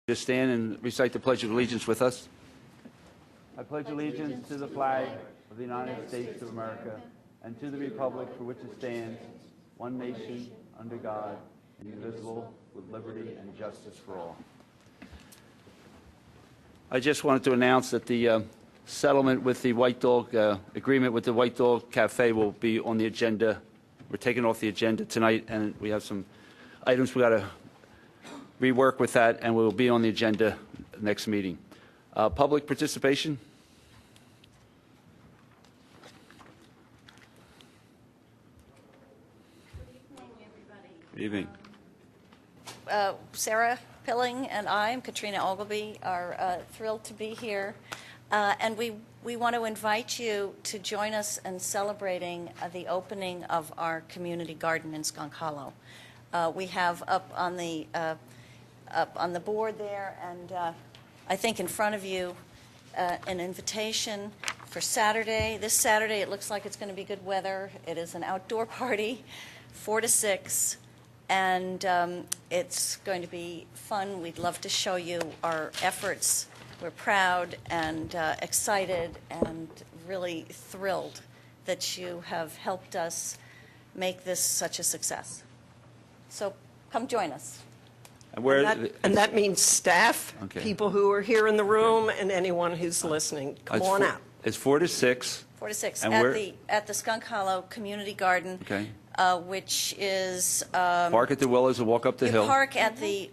Just stand and recite the Pledge of Allegiance with us. I pledge allegiance to the flag of the United States of America and to the republic for which it stands, one nation, under God, indivisible, with liberty and justice for all. I just wanted to announce that the settlement with the White Dog, agreement with the White Dog Cafe will be on the agenda. We're taking off the agenda tonight, and we have some items we got to rework with that, and we'll be on the agenda next meeting. Public participation. Good evening. Sarah Pilling and I, Katrina Ogilvy, are thrilled to be here. And we want to invite you to join us in celebrating the opening of our community garden in Skunk Hollow. We have up on the board there, and I think in front of you, an invitation for Saturday. This Saturday, it looks like it's going to be good weather. It is an outdoor party, 4 to 6. And it's going to be fun. We'd love to show you our efforts. We're proud and excited and really thrilled that you have helped us make this such a success. So come join us. And that means staff, Okay. people who are here in the room, and anyone who's listening. Come on out. It's 4 to 6. 4 to 6 And at the Skunk Hollow Community Garden. Okay. Which is Park at the Willows and walk up the you hill. park at the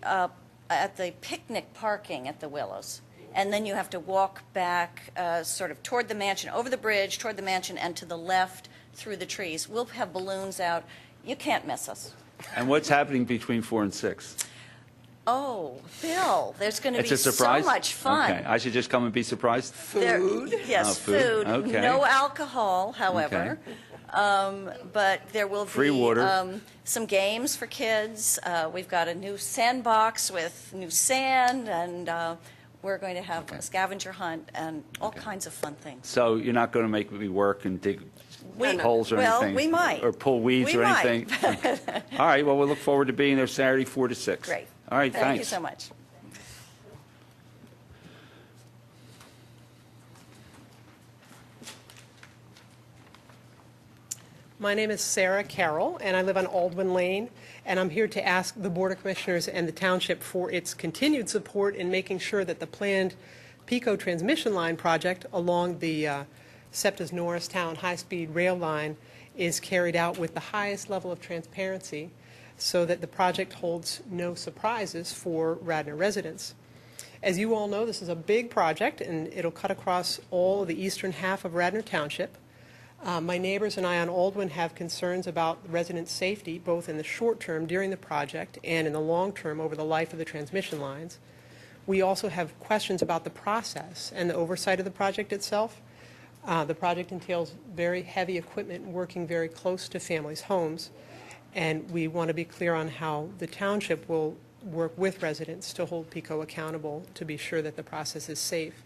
picnic parking at the Willows, and then you have to walk back sort of toward the mansion, over the bridge, toward the mansion, and to the left through the trees. We'll have balloons out. You can't miss us. And what's happening between 4 and 6? Oh, Bill, there's going to It's be a surprise? so much fun. Okay, I should just come and be surprised? Food? Yes, Oh, food. Okay. No alcohol, however. Okay. But there will be Free water. Some games for kids. We've got a new sandbox with new sand, and we're going to have a scavenger hunt and all kinds of fun things. So you're not going to make me work and dig We- holes or well, anything? we might. Or pull weeds We or might. anything? Okay. All right, well, we'll look forward to being there Saturday, 4 to 6. Great. All right, Thank you thanks. so much. My name is Sarah Carroll, and I live on Aldwin Lane, and I'm here to ask the Board of Commissioners and the Township for its continued support in making sure that the planned PICO transmission line project along the SEPTA's Norristown high-speed rail line is carried out with the highest level of transparency so that the project holds no surprises for Radnor residents. As you all know, this is a big project, and it'll cut across all of the eastern half of Radnor Township. My neighbors and I on Aldwin have concerns about resident safety, both in the short term during the project and in the long term over the life of the transmission lines. We also have questions about the process and the oversight of the project itself. The project entails very heavy equipment working very close to families' homes, and we want to be clear on how the township will work with residents to hold PICO accountable to be sure that the process is safe.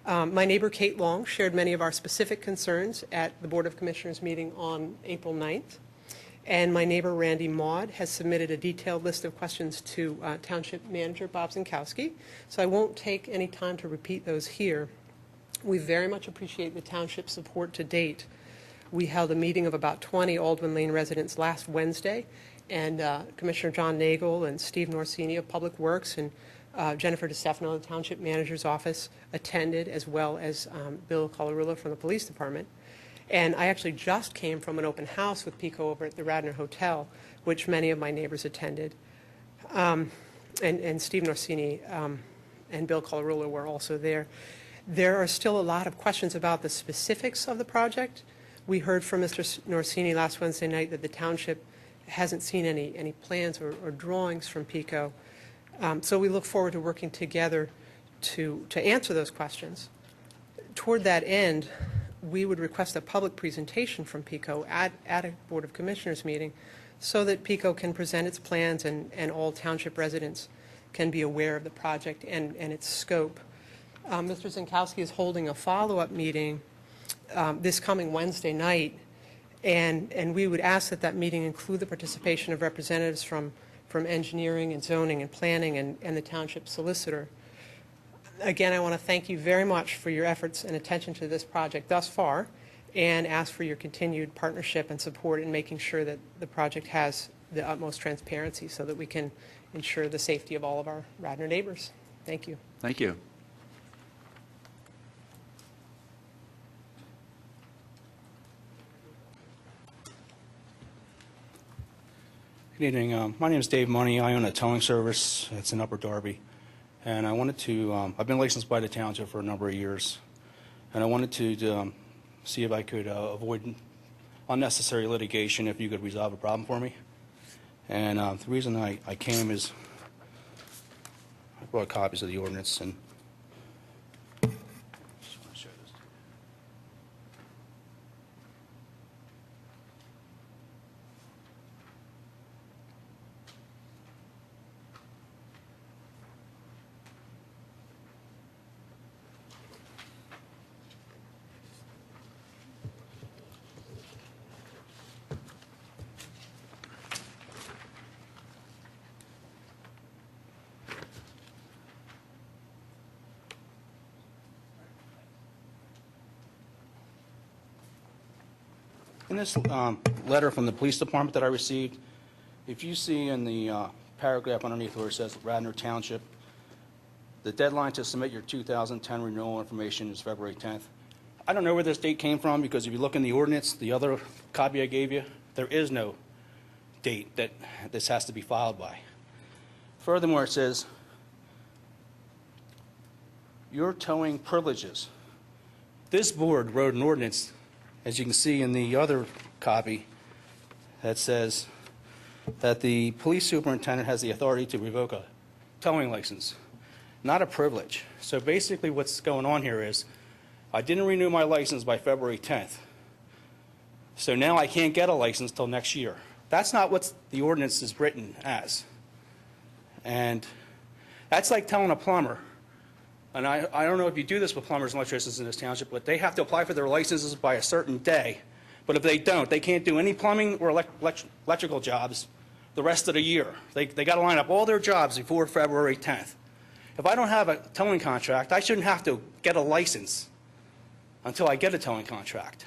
My neighbor Kate Long shared many of our specific concerns at the Board of Commissioners meeting on April 9th. And my neighbor Randy Maud has submitted a detailed list of questions to Township Manager Bob Zinkowski. So I won't take any time to repeat those here. We very much appreciate the Township's support to date. We held a meeting of about 20 Aldwin Lane residents last Wednesday, and Commissioner John Nagel and Steve Norsini of Public Works and Jennifer DeStefano of the Township Manager's Office attended, as well as Bill Colarulo from the Police Department. And I actually just came from an open house with PICO over at the Radnor Hotel, which many of my neighbors attended. And Steve Norsini and Bill Colarulo were also there. There are still a lot of questions about the specifics of the project. We heard from Mr. Norsini last Wednesday night that the Township hasn't seen any plans or drawings from PICO. So we look forward to working together to answer those questions. Toward that end, we would request a public presentation from PICO at a Board of Commissioners meeting so that PICO can present its plans and all township residents can be aware of the project and its scope. Mr. Zinkowski is holding a follow-up meeting this coming Wednesday night, and we would ask that that meeting include the participation of representatives from from engineering and zoning and planning and the township solicitor. Again, I want to thank you very much for your efforts and attention to this project thus far, and ask for your continued partnership and support in making sure that the project has the utmost transparency so that we can ensure the safety of all of our Radnor neighbors. Thank you. Thank you. Good evening. My name is Dave Money. I own a towing service. It's in Upper Darby. And I wanted to, I've been licensed by the township for a number of years. And I wanted to see if I could avoid unnecessary litigation, if you could resolve a problem for me. And the reason I came is I brought copies of the ordinance and just want to show this to you. In this letter from the police department that I received, if you see in the paragraph underneath where it says Radnor Township, the deadline to submit your 2010 renewal information is February 10th. I don't know where this date came from, because if you look in the ordinance, the other copy I gave you, there is no date that this has to be filed by. Furthermore, it says, your towing privileges. This board wrote an ordinance, as you can see in the other copy, that says that the police superintendent has the authority to revoke a towing license, not a privilege. So basically what's going on here is I didn't renew my license by February 10th. So now I can't get a license till next year. That's not what the ordinance is written as. And that's like telling a plumber, and I don't know if you do this with plumbers and electricians in this township, but they have to apply for their licenses by a certain day. But if they don't, they can't do any plumbing or electrical jobs the rest of the year. They got to line up all their jobs before February 10th. If I don't have a towing contract, I shouldn't have to get a license until I get a towing contract.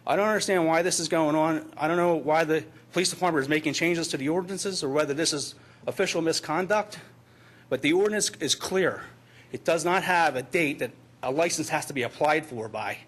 I don't understand why this is going on. I don't know why the police department is making changes to the ordinances or whether this is official misconduct, but the ordinance is clear. It does not have a date that a license has to be applied for by,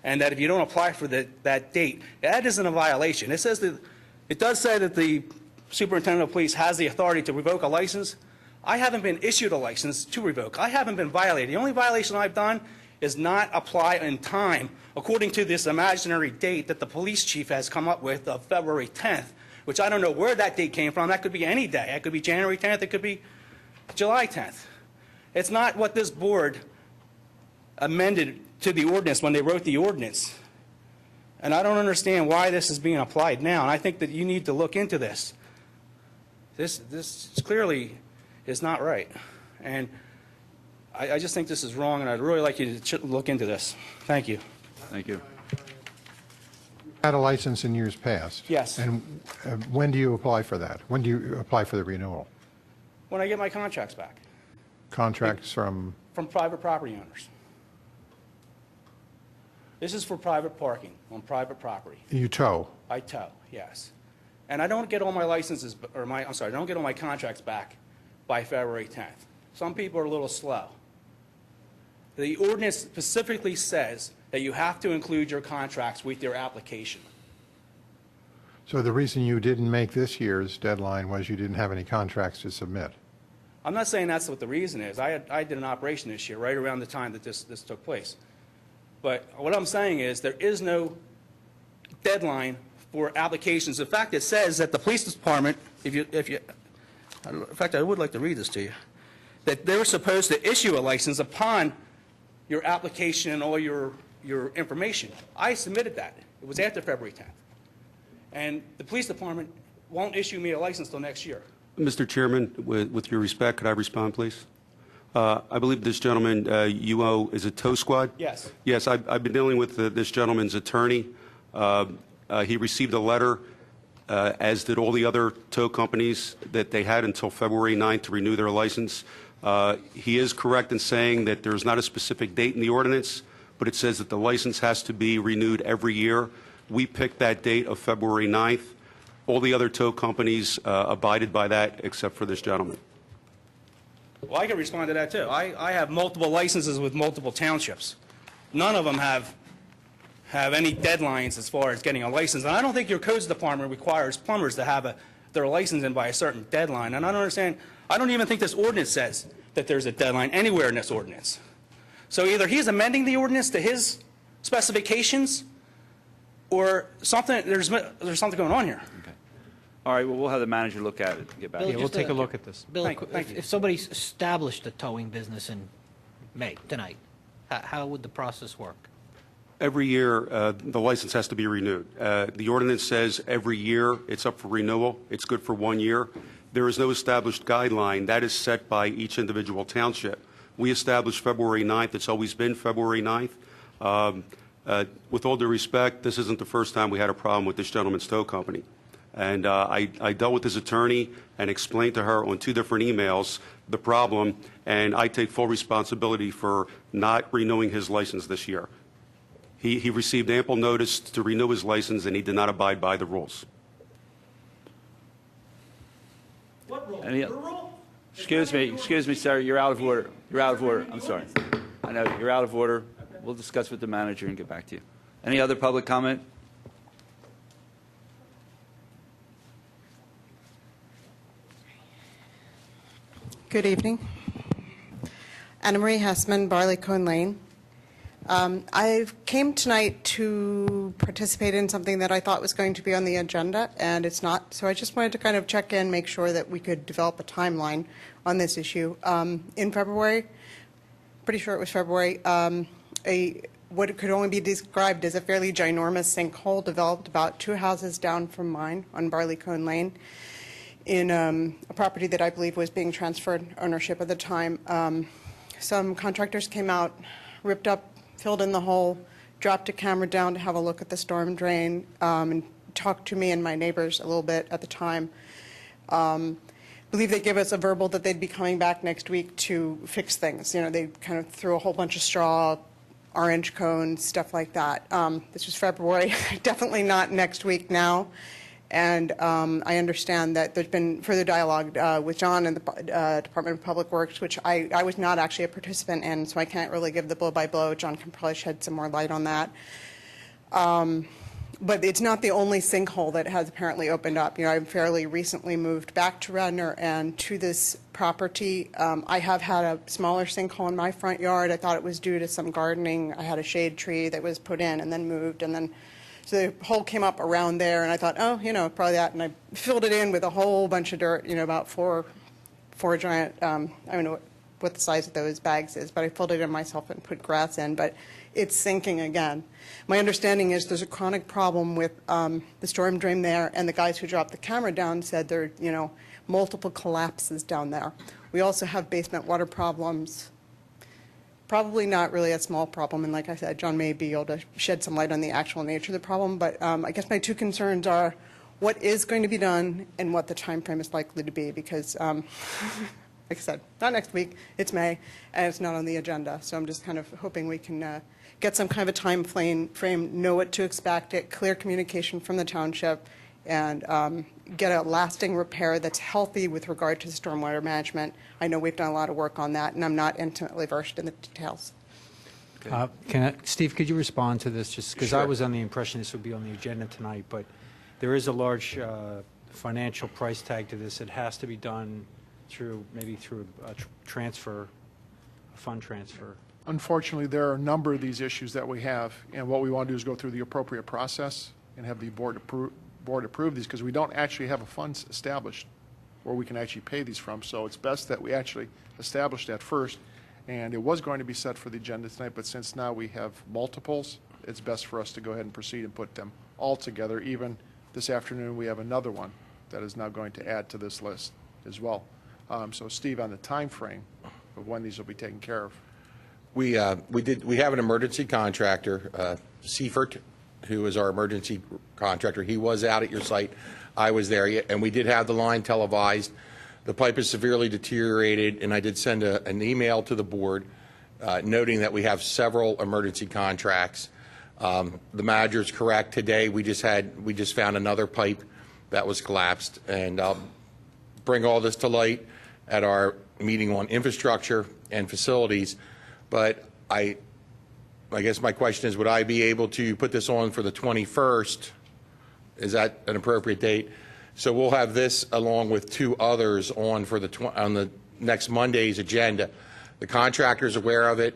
and that if you don't apply for that date, that isn't a violation. It says that, it does say that the superintendent of police has the authority to revoke a license. I haven't been issued a license to revoke. I haven't been violated. The only violation I've done is not apply in time according to this imaginary date that the police chief has come up with of February 10th, which I don't know where that date came from. That could be any day. It could be January 10th. It could be July 10th. It's not what this board amended to the ordinance when they wrote the ordinance. And I don't understand why this is being applied now. And I think that you need to look into this. This clearly is not right. And I just think this is wrong, and I'd really like you to look into this. Thank you. Thank you. Had a license in years past? Yes. And when do you apply for that? When do you apply for the renewal? When I get my contracts back Contracts from, private property owners. This is for private parking on private property. you tow? I tow, yes. And I don't get all my licenses, I don't get all my contracts back by February 10th. Some people are a little slow. The ordinance specifically says that you have to include your contracts with your application. So the reason you didn't make this year's deadline was you didn't have any contracts to submit? I'm not saying that's what the reason is. I did an operation this year, right around the time that this took place. But what I'm saying is there is no deadline for applications. In fact, it says that the police department, in fact, I would like to read this to you, that they're supposed to issue a license upon your application and all your information. I submitted that. It was after February 10th. And the police department won't issue me a license till next year. Mr. Chairman, with your respect, could I respond, please? I believe this gentleman, UO, is a tow squad? Yes. Yes, I've been dealing with this gentleman's attorney. He received a letter as did all the other tow companies, that they had until February 9th to renew their license. He is correct in saying that there's not a specific date in the ordinance, but it says that the license has to be renewed every year. We picked that date of February 9th. All the other tow companies abided by that except for this gentleman. Well, I can respond to that, too. I have multiple licenses with multiple townships. None of them have any deadlines as far as getting a license. And I don't think your codes department requires plumbers to have their license in by a certain deadline. And I don't understand, I don't even think this ordinance says that there's a deadline anywhere in this ordinance. So either he's amending the ordinance to his specifications, or something, there's something going on here. Okay. All right, well, we'll have the manager look at it and get back to Bill, you. Yeah, we'll just take a look at this. Bill, Thank you. if somebody's established a towing business in May, tonight, how would the process work? Every year, the license has to be renewed. The ordinance says every year it's up for renewal. It's good for 1 year. There is no established guideline. That is set by each individual township. We established February 9th. It's always been February 9th. With all due respect, this isn't the first time we had a problem with this gentleman's tow company. And I dealt with his attorney and explained to her on 2 different emails the problem, and I take full responsibility for not renewing his license this year. He received ample notice to renew his license, and he did not abide by the rules. What rule? Any- Your rule? Excuse me, sir, you're out of order. You're out of order. I'm sorry. I know, you're out of order. We'll discuss with the manager and get back to you. Any other public comment? Good evening. Anna Marie Hessman, Barley Cone Lane. I came tonight to participate in something that I thought was going to be on the agenda, and it's not. So I just wanted to kind of check in, make sure that we could develop a timeline on this issue. In February, pretty sure it was February, what could only be described as a fairly ginormous sinkhole developed about 2 houses down from mine on Barley Cone Lane in a property that I believe was being transferred ownership at the time. Some contractors came out, ripped up, filled in the hole, dropped a camera down to have a look at the storm drain, and talked to me and my neighbors a little bit at the time. I believe they gave us a verbal that they'd be coming back next week to fix things. You know, they kind of threw a whole bunch of straw, orange cones, stuff like that. This was February, definitely not next week now. And I understand that there's been further dialogue with John and the Department of Public Works, which I was not actually a participant in, so I can't really give the blow-by-blow. John can probably shed some more light on that. But it's not the only sinkhole that has apparently opened up. You know, I've fairly recently moved back to Radnor and to this property. I have had a smaller sinkhole in my front yard. I thought it was due to some gardening. I had a shade tree that was put in and then moved, and then so the hole came up around there, and I thought, oh, you know, probably that. And I filled it in with a whole bunch of dirt, you know, about four giant, I don't know what the size of those bags is, but I filled it in myself and put grass in, but it's sinking again. My understanding is there's a chronic problem with the storm drain there, and the guys who dropped the camera down said there are, you know, multiple collapses down there. We also have basement water problems. Probably not really a small problem, and like I said, John may be able to shed some light on the actual nature of the problem, but I guess my 2 concerns are what is going to be done and what the time frame is likely to be, because, like I said, not next week, it's May, and it's not on the agenda, so I'm just kind of hoping we can get some kind of a time frame, know what to expect, get clear communication from the township, and get a lasting repair that's healthy with regard to stormwater management. I know we've done a lot of work on that, and I'm not intimately versed in the details. Steve, could you respond to this? Just because I was on the impression this would be on the agenda tonight, but there is a large financial price tag to this. It has to be done maybe through a transfer, a fund transfer. Unfortunately, there are a number of these issues that we have, and what we want to do is go through the appropriate process and have the board approve these, because we don't actually have a fund established where we can actually pay these from. So it's best that we actually establish that first. And it was going to be set for the agenda tonight, but since now we have multiples, it's best for us to go ahead and proceed and put them all together. Even this afternoon, we have another one that is now going to add to this list as well. So Steve, on the time frame of when these will be taken care of. We have an emergency contractor, Seifert, who is our emergency contractor. He was out at your site I was there, and we did have the line televised. The pipe is severely deteriorated, and I did send an email to the board noting that we have several emergency contracts. The manager is correct. Today, we just found another pipe that was collapsed, and I'll bring all this to light at our meeting on infrastructure and facilities. But I guess my question is, would I be able to put this on for the 21st? Is that an appropriate date? So we'll have this along with two others on for on the next Monday's agenda. The contractor's aware of it.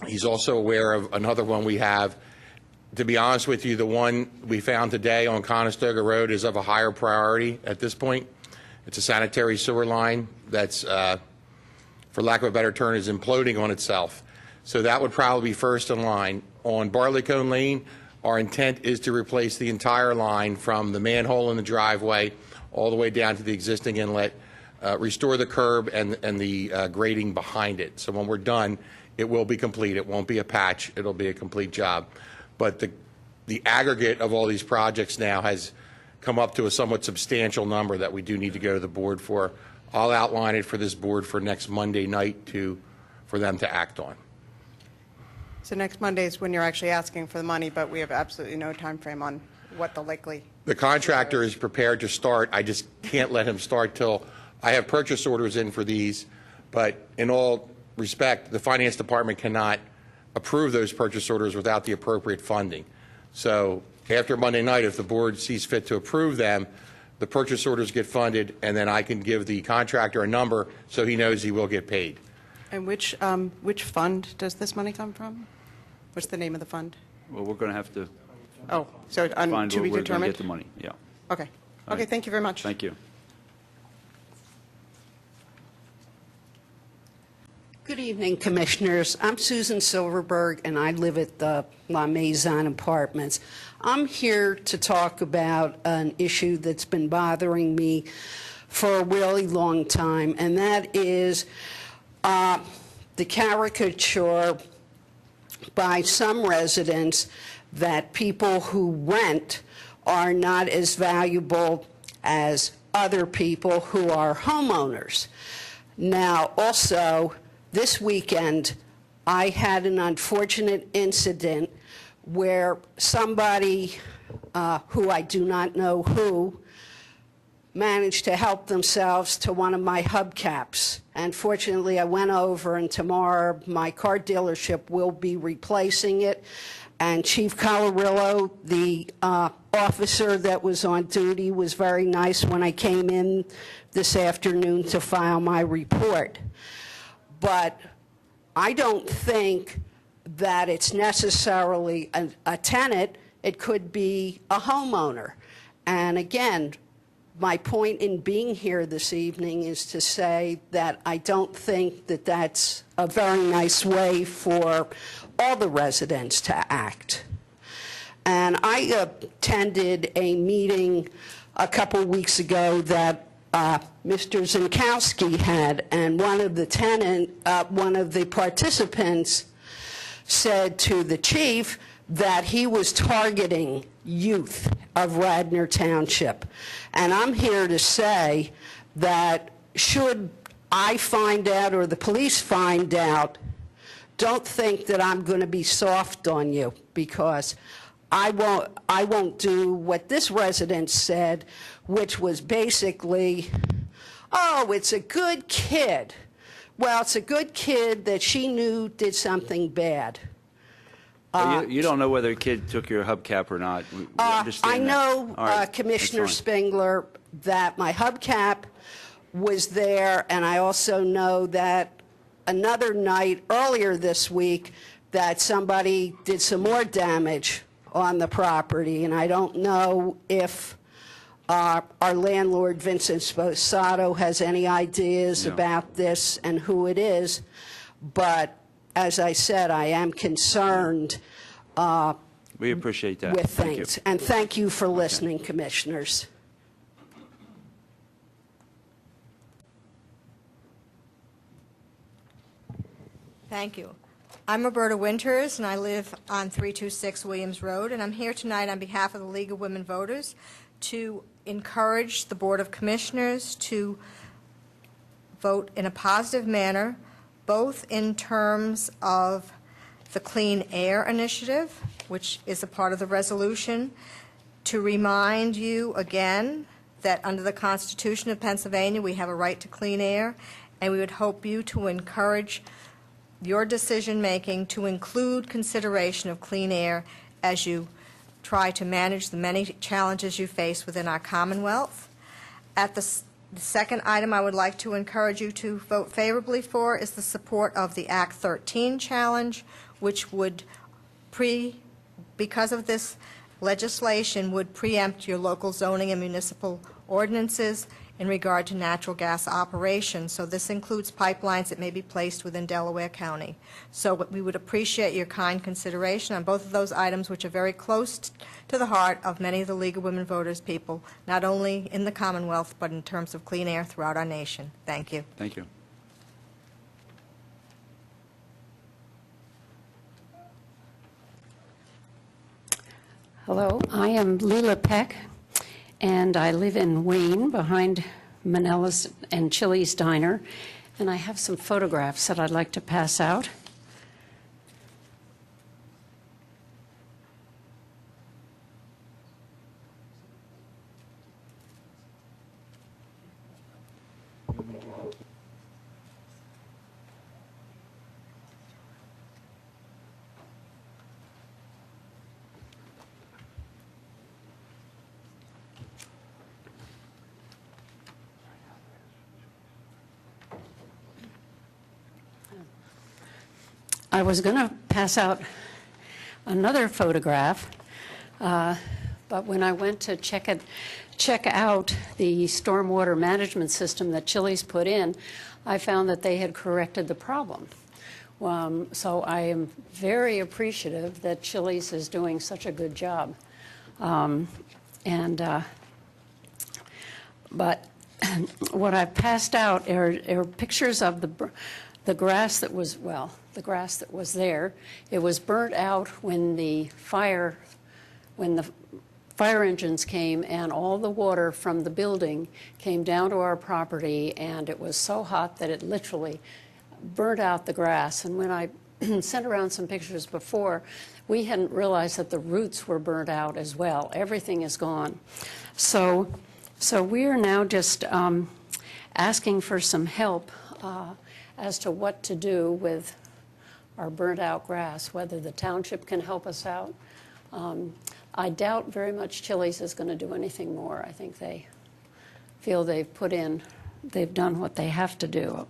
He's also aware of another one we have. To be honest with you, the one we found today on Conestoga Road is of a higher priority at this point. It's a sanitary sewer line that's, for lack of a better term, is imploding on itself. So that would probably be first in line. On Barleycone Lane, our intent is to replace the entire line from the manhole in the driveway all the way down to the existing inlet, restore the curb and the grading behind it. So when we're done, it will be complete. It won't be a patch. It'll be a complete job. But the aggregate of all these projects now has come up to a somewhat substantial number that we do need to go to the board for. I'll outline it for this board for next Monday night for them to act on. So next Monday is when you're actually asking for the money, but we have absolutely no time frame on what the likely... The contractor is prepared to start. I just can't let him start till I have purchase orders in for these. But in all respect, the finance department cannot approve those purchase orders without the appropriate funding. So after Monday night, if the board sees fit to approve them, the purchase orders get funded, and then I can give the contractor a number so he knows he will get paid. And which fund does this money come from? What's the name of the fund? Well, we're going to have to Oh, so find to where be we're going to determined? get the money. Yeah. Okay. All Okay, right. thank you very much. Thank you. Good evening, Commissioners. I'm Susan Silverberg, and I live at the La Maison Apartments. I'm here to talk about an issue that's been bothering me for a really long time, and that is the caricature by some residents that people who rent are not as valuable as other people who are homeowners. Now, also, this weekend, I had an unfortunate incident where somebody who I do not know who managed to help themselves to one of my hubcaps. And fortunately, I went over, and tomorrow my car dealership will be replacing it. And Chief Colorillo, the officer that was on duty, was very nice when I came in this afternoon to file my report. But I don't think that it's necessarily a tenant. It could be a homeowner. And again, my point in being here this evening is to say that I don't think that that's a very nice way for all the residents to act. And I attended a meeting a couple weeks ago that Mr. Zinkowski had, and one of the participants said to the chief that he was targeting youth of Radnor Township. And I'm here to say that should I find out or the police find out, don't think that I'm going to be soft on you, because I won't do what this resident said, which was basically, oh, it's a good kid. Well, it's a good kid that she knew did something bad. You don't know whether a kid took your hubcap or not. We understand I that. know, All right, Commissioner that's fine. Spengler, that my hubcap was there, and I also know that another night earlier this week that somebody did some more damage on the property, and I don't know if our landlord, Vincent Sposato, has any ideas No. about this and who it is, but as I said, I am concerned We appreciate that. with Thank you. things. And thank you for listening, Commissioners. Thank you. I'm Roberta Winters, and I live on 326 Williams Road, and I'm here tonight on behalf of the League of Women Voters to encourage the Board of Commissioners to vote in a positive manner, both in terms of the Clean Air Initiative, which is a part of the resolution, to remind you again that under the Constitution of Pennsylvania, we have a right to clean air, and we would hope you to encourage your decision-making to include consideration of clean air as you try to manage the many challenges you face within our Commonwealth. At the second item I would like to encourage you to vote favorably for is the support of the Act 13 challenge, which would because of this legislation, would preempt your local zoning and municipal ordinances in regard to natural gas operations. So this includes pipelines that may be placed within Delaware County. So we would appreciate your kind consideration on both of those items, which are very close to the heart of many of the League of Women Voters people, not only in the Commonwealth, but in terms of clean air throughout our nation. Thank you. Thank you. Hello, I am Leela Peck, and I live in Wayne behind Manella's and Chili's Diner, and I have some photographs that I'd like to pass out. I was going to pass out another photograph, but when I went to check out the stormwater management system that Chili's put in, I found that they had corrected the problem. So I am very appreciative that Chili's is doing such a good job. But what I've passed out are pictures of the grass that was, the grass that was there. It was burnt out when the fire engines came, and all the water from the building came down to our property, and it was so hot that it literally burnt out the grass. And when I sent around some pictures before, we hadn't realized that the roots were burnt out as well. Everything is gone. So we are now just asking for some help as to what to do with our burnt-out grass, whether the township can help us out. I doubt very much Chili's is going to do anything more. I think they feel they've done what they have to do.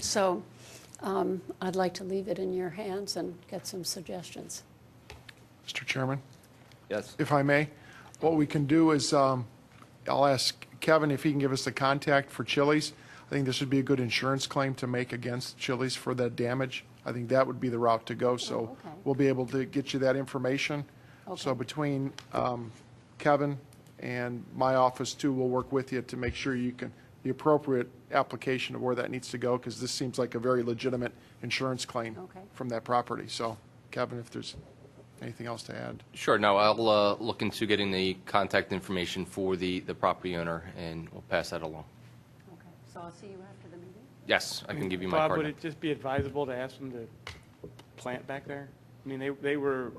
So I'd like to leave it in your hands and get some suggestions. Mr. Chairman? Yes. If I may, what we can do is I'll ask Kevin if he can give us the contact for Chili's. I think this would be a good insurance claim to make against Chili's for that damage. I think that would be the route to go, so okay. We'll be able to get you that information. Okay. So between Kevin and my office, too, we'll work with you to make sure you can, the appropriate application of where that needs to go, because this seems like a very legitimate insurance claim Okay. from that property. So, Kevin, if there's anything else to add. Sure. No, I'll look into getting the contact information for the property owner, and we'll pass that along. Okay, so I'll see you after the meeting? Yes, I can give you my Bob, card. would it just be advisable to ask them to plant back there? I mean, they were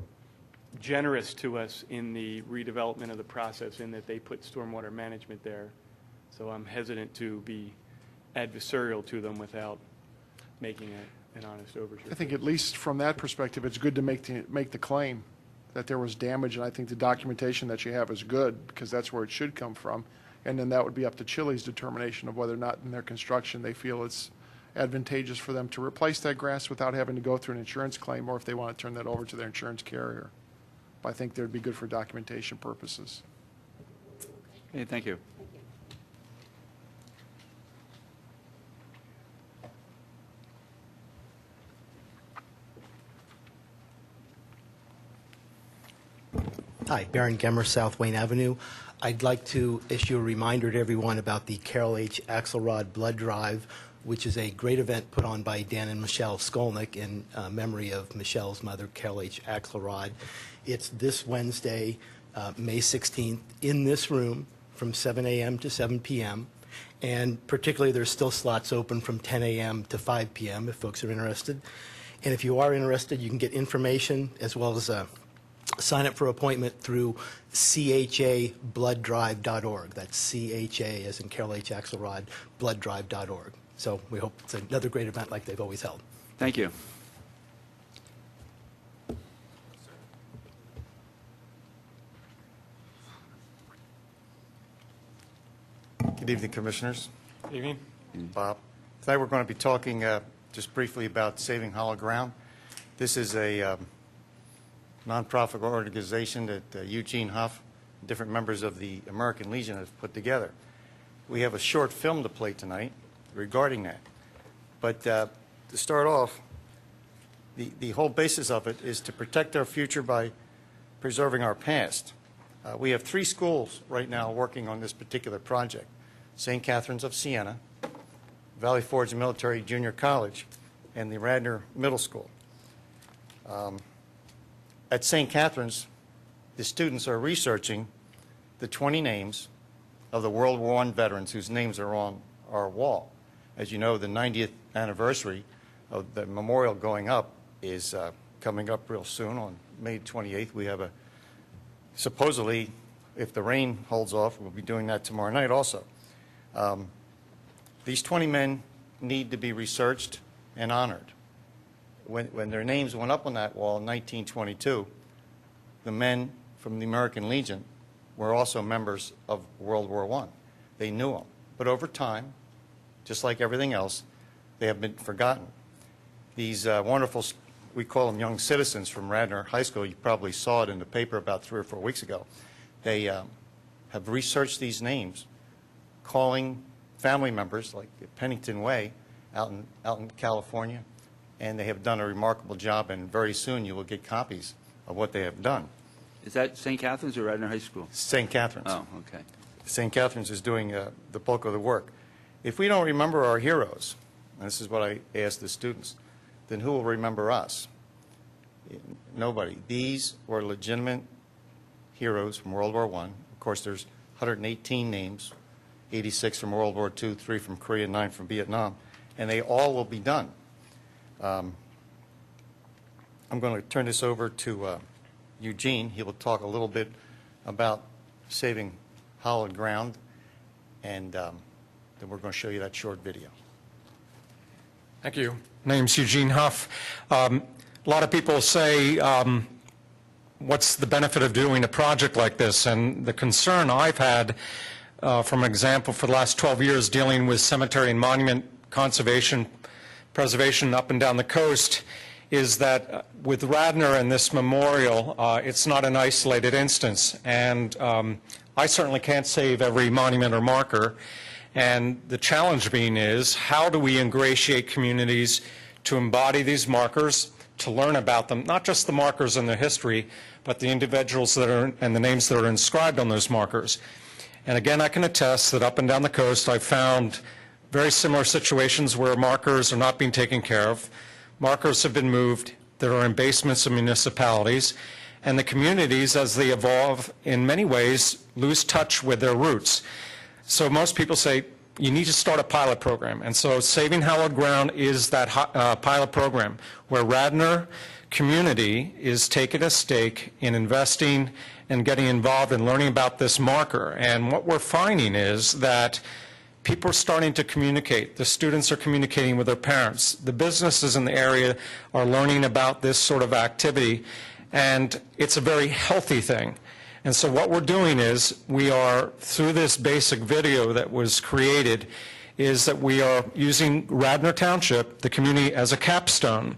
generous to us in the redevelopment of the process in that they put stormwater management there. So I'm hesitant to be adversarial to them without making an honest overture. I think at least from that perspective, it's good to make the claim that there was damage, and I think the documentation that you have is good, because that's where it should come from. And then that would be up to Chili's determination of whether or not in their construction they feel it's advantageous for them to replace that grass without having to go through an insurance claim, or if they want to turn that over to their insurance carrier. But I think that would be good for documentation purposes. Okay, thank you. Hi, Baron Gemmer, South Wayne Avenue. I'd like to issue a reminder to everyone about the Carol H. Axelrod blood drive which is a great event put on by Dan and Michelle Skolnick in memory of Michelle's mother, Carol H. Axelrod. It's this Wednesday, May 16th, in this room from 7 a.m. to 7 p.m. And particularly, there's still slots open from 10 a.m. to 5 p.m. if folks are interested. And if you are interested, you can get information as well as sign up for appointment through CHABloodDrive.org. That's CHA, as in Carol H. Axelrod, BloodDrive.org. So we hope it's another great event like they've always held. Thank you. Good evening, Commissioners. Good evening. Bob. Tonight we're going to be talking just briefly about Saving Hollow Ground. This is a nonprofit organization that Eugene Huff, different members of the American Legion have put together. We have a short film to play tonight regarding that. But to start off, the whole basis of it is to protect our future by preserving our past. We have 3 schools right now working on this particular project. St. Catherine's of Siena, Valley Forge Military Junior College, and the Radnor Middle School. At St. Catherine's, the students are researching the 20 names of the World War I veterans whose names are on our wall. As you know, the 90th anniversary of the memorial going up is coming up real soon. On May 28th, we have supposedly, if the rain holds off, we'll be doing that tomorrow night also. These 20 men need to be researched and honored. When their names went up on that wall in 1922, the men from the American Legion were also members of World War I. They knew them. But over time, just like everything else, they have been forgotten. These wonderful, we call them young citizens from Radnor High School, you probably saw it in the paper about 3 or 4 weeks ago. They have researched these names, calling family members like Pennington Way out in California, and they have done a remarkable job, and very soon you will get copies of what they have done. Is that St. Catherine's or Radnor High School? St. Catherine's. Oh, okay. St. Catherine's is doing the bulk of the work. If we don't remember our heroes, and this is what I ask the students, then who will remember us? Nobody. These were legitimate heroes from World War I. Of course, there's 118 names, 86 from World War II, 3 from Korea, 9 from Vietnam, and they all will be done. I'm going to turn this over to Eugene. He will talk a little bit about saving hallowed ground, and then we're going to show you that short video. Thank you. Name's Eugene Huff. A lot of people say, what's the benefit of doing a project like this? And the concern I've had, from example, for the last 12 years dealing with cemetery and monument conservation, preservation up and down the coast, is that with Radnor and this memorial, it's not an isolated instance. And I certainly can't save every monument or marker. And the challenge being is, how do we ingratiate communities to embody these markers, to learn about them, not just the markers and their history, but the individuals that are and the names that are inscribed on those markers. And again, I can attest that up and down the coast, I've found very similar situations where markers are not being taken care of. Markers have been moved that are in basements of municipalities, and the communities, as they evolve, in many ways, lose touch with their roots. So most people say, you need to start a pilot program. And so Saving Hallowed Ground is that pilot program where Radnor community is taking a stake in investing and getting involved in learning about this marker. And what we're finding is that people are starting to communicate. The students are communicating with their parents. The businesses in the area are learning about this sort of activity, and it's a very healthy thing. And so what we're doing is we are, through this basic video that was created, is that we are using Radnor Township, the community, as a capstone.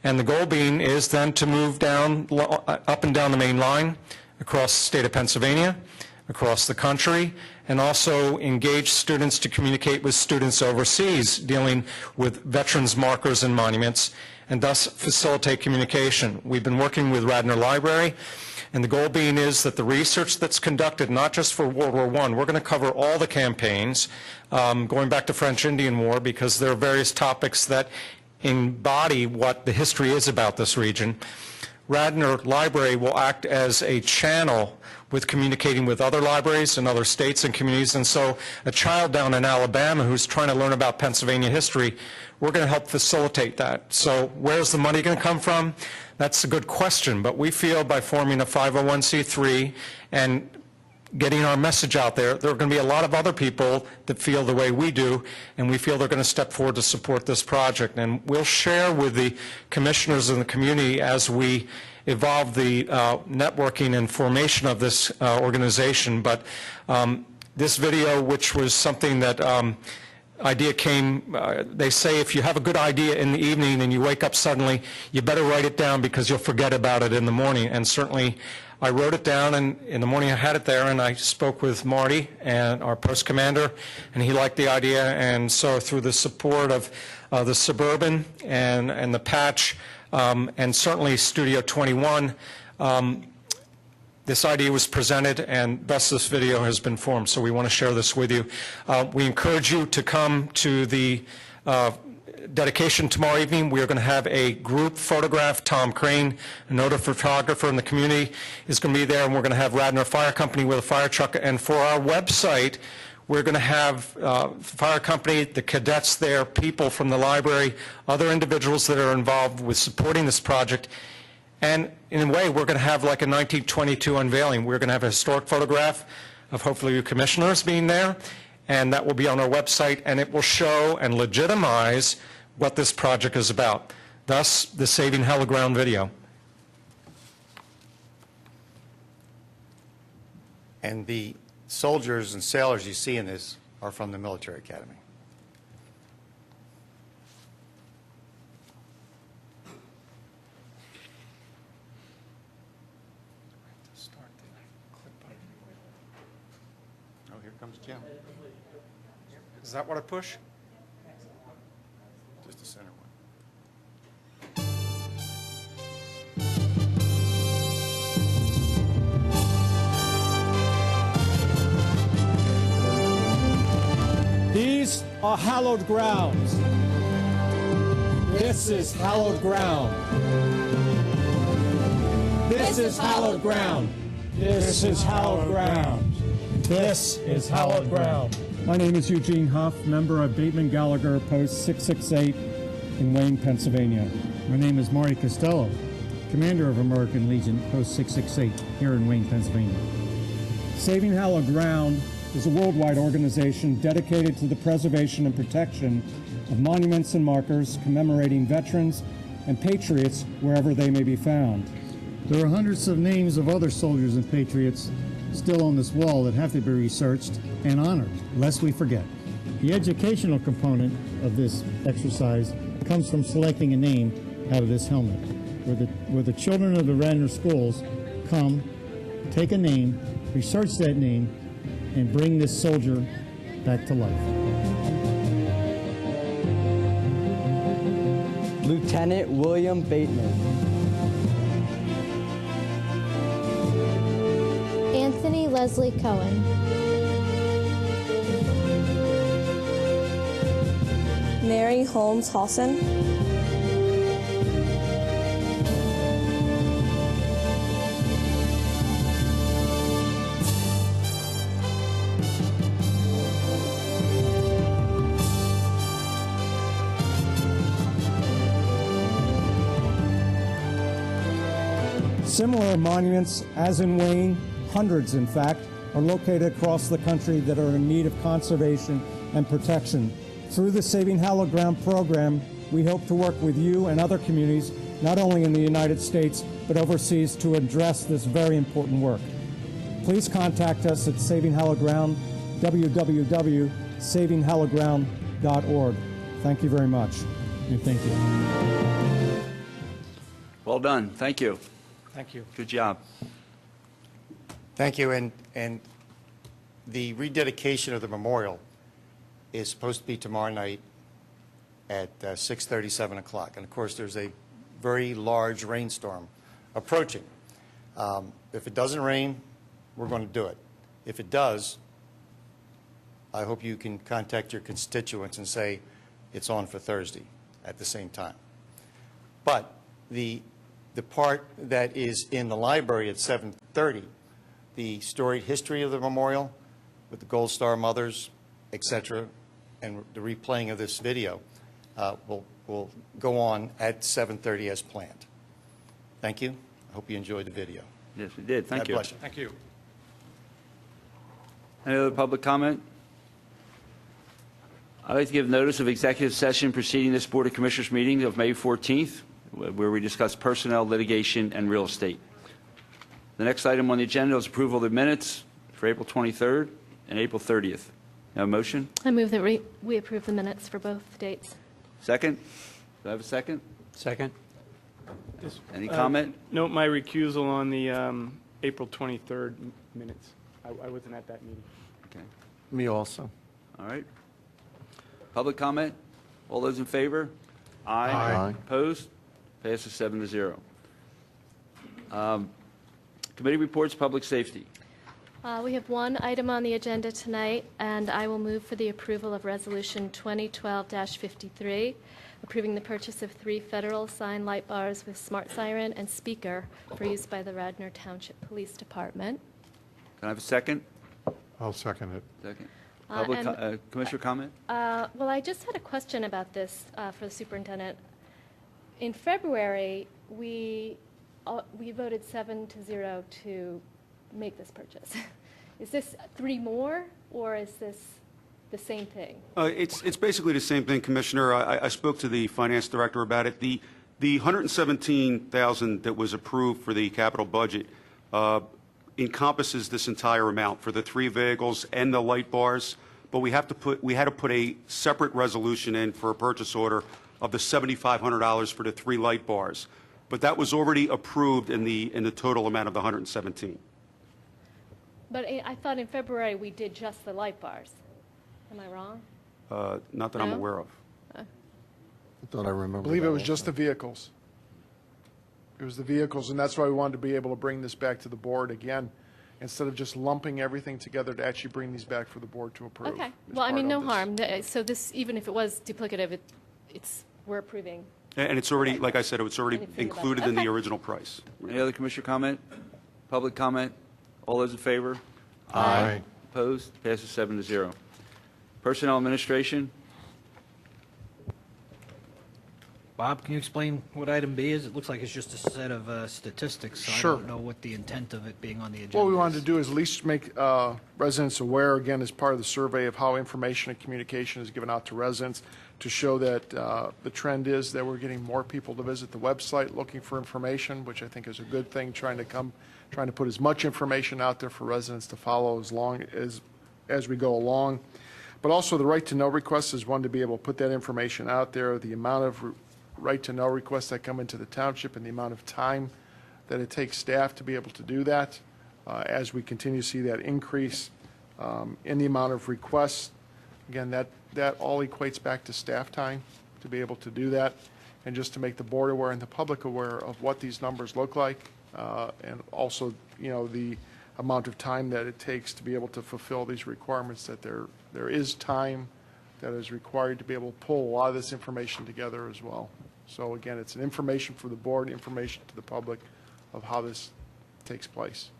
And the goal being is then to move down, up and down the main line, across the state of Pennsylvania, across the country, and also engage students to communicate with students overseas dealing with veterans markers and monuments, and thus facilitate communication. We've been working with Radnor Library, and the goal being is that the research that's conducted, not just for World War I, we're going to cover all the campaigns, going back to French-Indian War, because there are various topics that embody what the history is about this region. Radnor Library will act as a channel with communicating with other libraries in other states and communities, and so a child down in Alabama who's trying to learn about Pennsylvania history, we're going to help facilitate that. So where's the money going to come from? That's a good question, but we feel by forming a 501c3 and getting our message out there, there are going to be a lot of other people that feel the way we do, and we feel they're going to step forward to support this project. And we'll share with the commissioners in the community as we evolve the networking and formation of this organization. But this video, which was something that idea came, they say if you have a good idea in the evening and you wake up suddenly, you better write it down because you'll forget about it in the morning. And certainly I wrote it down, and in the morning I had it there, and I spoke with Marty, and our post commander, and he liked the idea. And so through the support of the Suburban and the Patch, and certainly Studio 21, this idea was presented, and thus this video has been formed. So we want to share this with you. We encourage you to come to the dedication tomorrow evening. We are going to have a group photograph. Tom Crane, a noted photographer in the community, is going to be there, and we're going to have Radnor Fire Company with a fire truck. And for our website, we're going to have fire company, the cadets there, people from the library, other individuals that are involved with supporting this project. And in a way, we're going to have like a 1922 unveiling. We're going to have a historic photograph of hopefully you commissioners being there, and that will be on our website, and it will show and legitimize what this project is about. Thus, the Saving Hallowed Ground video. And the soldiers and sailors you see in this are from the military academy. Oh, here comes Jim. Is that what I push? Just the center one. These are hallowed grounds. This is hallowed ground. This is hallowed ground. This is hallowed ground. This is hallowed ground. My name is Eugene Huff, member of Bateman Gallagher, Post 668 in Wayne, Pennsylvania. My name is Marty Costello, commander of American Legion, Post 668 here in Wayne, Pennsylvania. Saving Hallowed Ground is a worldwide organization dedicated to the preservation and protection of monuments and markers commemorating veterans and patriots wherever they may be found. There are hundreds of names of other soldiers and patriots still on this wall that have to be researched and honored, lest we forget. The educational component of this exercise comes from selecting a name out of this helmet, where the children of the Radnor schools come, take a name, research that name, and bring this soldier back to life. Lieutenant William Bateman. Anthony Leslie Cohen. Mary Holmes Halson. Similar monuments, as in Wayne, hundreds in fact, are located across the country that are in need of conservation and protection. Through the Saving Hallowed Ground program, we hope to work with you and other communities, not only in the United States, but overseas, to address this very important work. Please contact us at Saving Hallowed Ground, www.savinghallowedground.org. Thank you very much, and thank you. Well done. Thank you. Thank you. Good job. Thank you, and The rededication of the memorial is supposed to be tomorrow night at 6:30, 7 o'clock. And of course, there's a very large rainstorm approaching. If it doesn't rain, we're going to do it. If it does, I hope you can contact your constituents and say it's on for Thursday at the same time. But the part that is in the library at 7:30, the storied history of the memorial with the Gold Star mothers, etc., and the replaying of this video will go on at 7:30 as planned. Thank you. I hope you enjoyed the video. Yes, we did. Thank God you. bless you. Thank you. Any other public comment? I'd like to give notice of executive session preceding this Board of Commissioners meeting of May 14th, where we discuss personnel, litigation, and real estate. The next item on the agenda is approval of the minutes for April 23rd and April 30th. Have a motion? I move that we approve the minutes for both dates. Second? Do I have a second? Second? Any comment? Note my recusal on the April 23rd minutes. I wasn't at that meeting. Okay. Me also. All right. Public comment? All those in favor? Aye. Opposed? Passes 7-0. Committee reports, public safety. We have one item on the agenda tonight, and I will move for the approval of Resolution 2012-53, approving the purchase of 3 federal sign light bars with smart siren and speaker for use by the Radnor Township Police Department. Can I have a second? I'll second it. Second. And- Commissioner comment? Well, I just had a question about this for the superintendent. In February, we voted 7-0 to make this purchase. Is this 3 more, or is this the same thing? It's basically the same thing, Commissioner. I spoke to the finance director about it. The $117,000 that was approved for the capital budget encompasses this entire amount for the 3 vehicles and the light bars. But we had to put a separate resolution in for a purchase order of the $7,500 for the 3 light bars. But that was already approved in the total amount of the 117. But I thought in February we did just the light bars. Am I wrong? Not that I'm No? aware of. I believe it was just the vehicles. It was the vehicles, and that's why we wanted to be able to bring this back to the board again, instead of just lumping everything together, to actually bring these back for the board to approve. Okay. as Well, I part mean, of no this. harm. So this, even if it was duplicative, we're approving. And it's already, like I said, it's already Anything about- included in the okay. original price. Any other commissioner comment? Public comment? All those in favor? Aye. Opposed? Passes 7-0. Personnel administration? Bob, can you explain what item B is? It looks like it's just a set of statistics, so Sure. I don't know what the intent of it being on the agenda What we wanted to is. do is at least make residents aware, again, as part of the survey, of how information and communication is given out to residents, to show that the trend is that we're getting more people to visit the website looking for information, which I think is a good thing, trying to put as much information out there for residents to follow as we go along. But also the right-to-know request is one, to be able to put that information out there, the amount of right-to-know requests that come into the township and the amount of time that it takes staff to be able to do that. As we continue to see that increase in the amount of requests, again, that all equates back to staff time to be able to do that, and just to make the board aware and the public aware of what these numbers look like, and also, the amount of time that it takes to be able to fulfill these requirements, that there is time that is required to be able to pull a lot of this information together as well. So again, it's an information for the board, information to the public of how this takes place.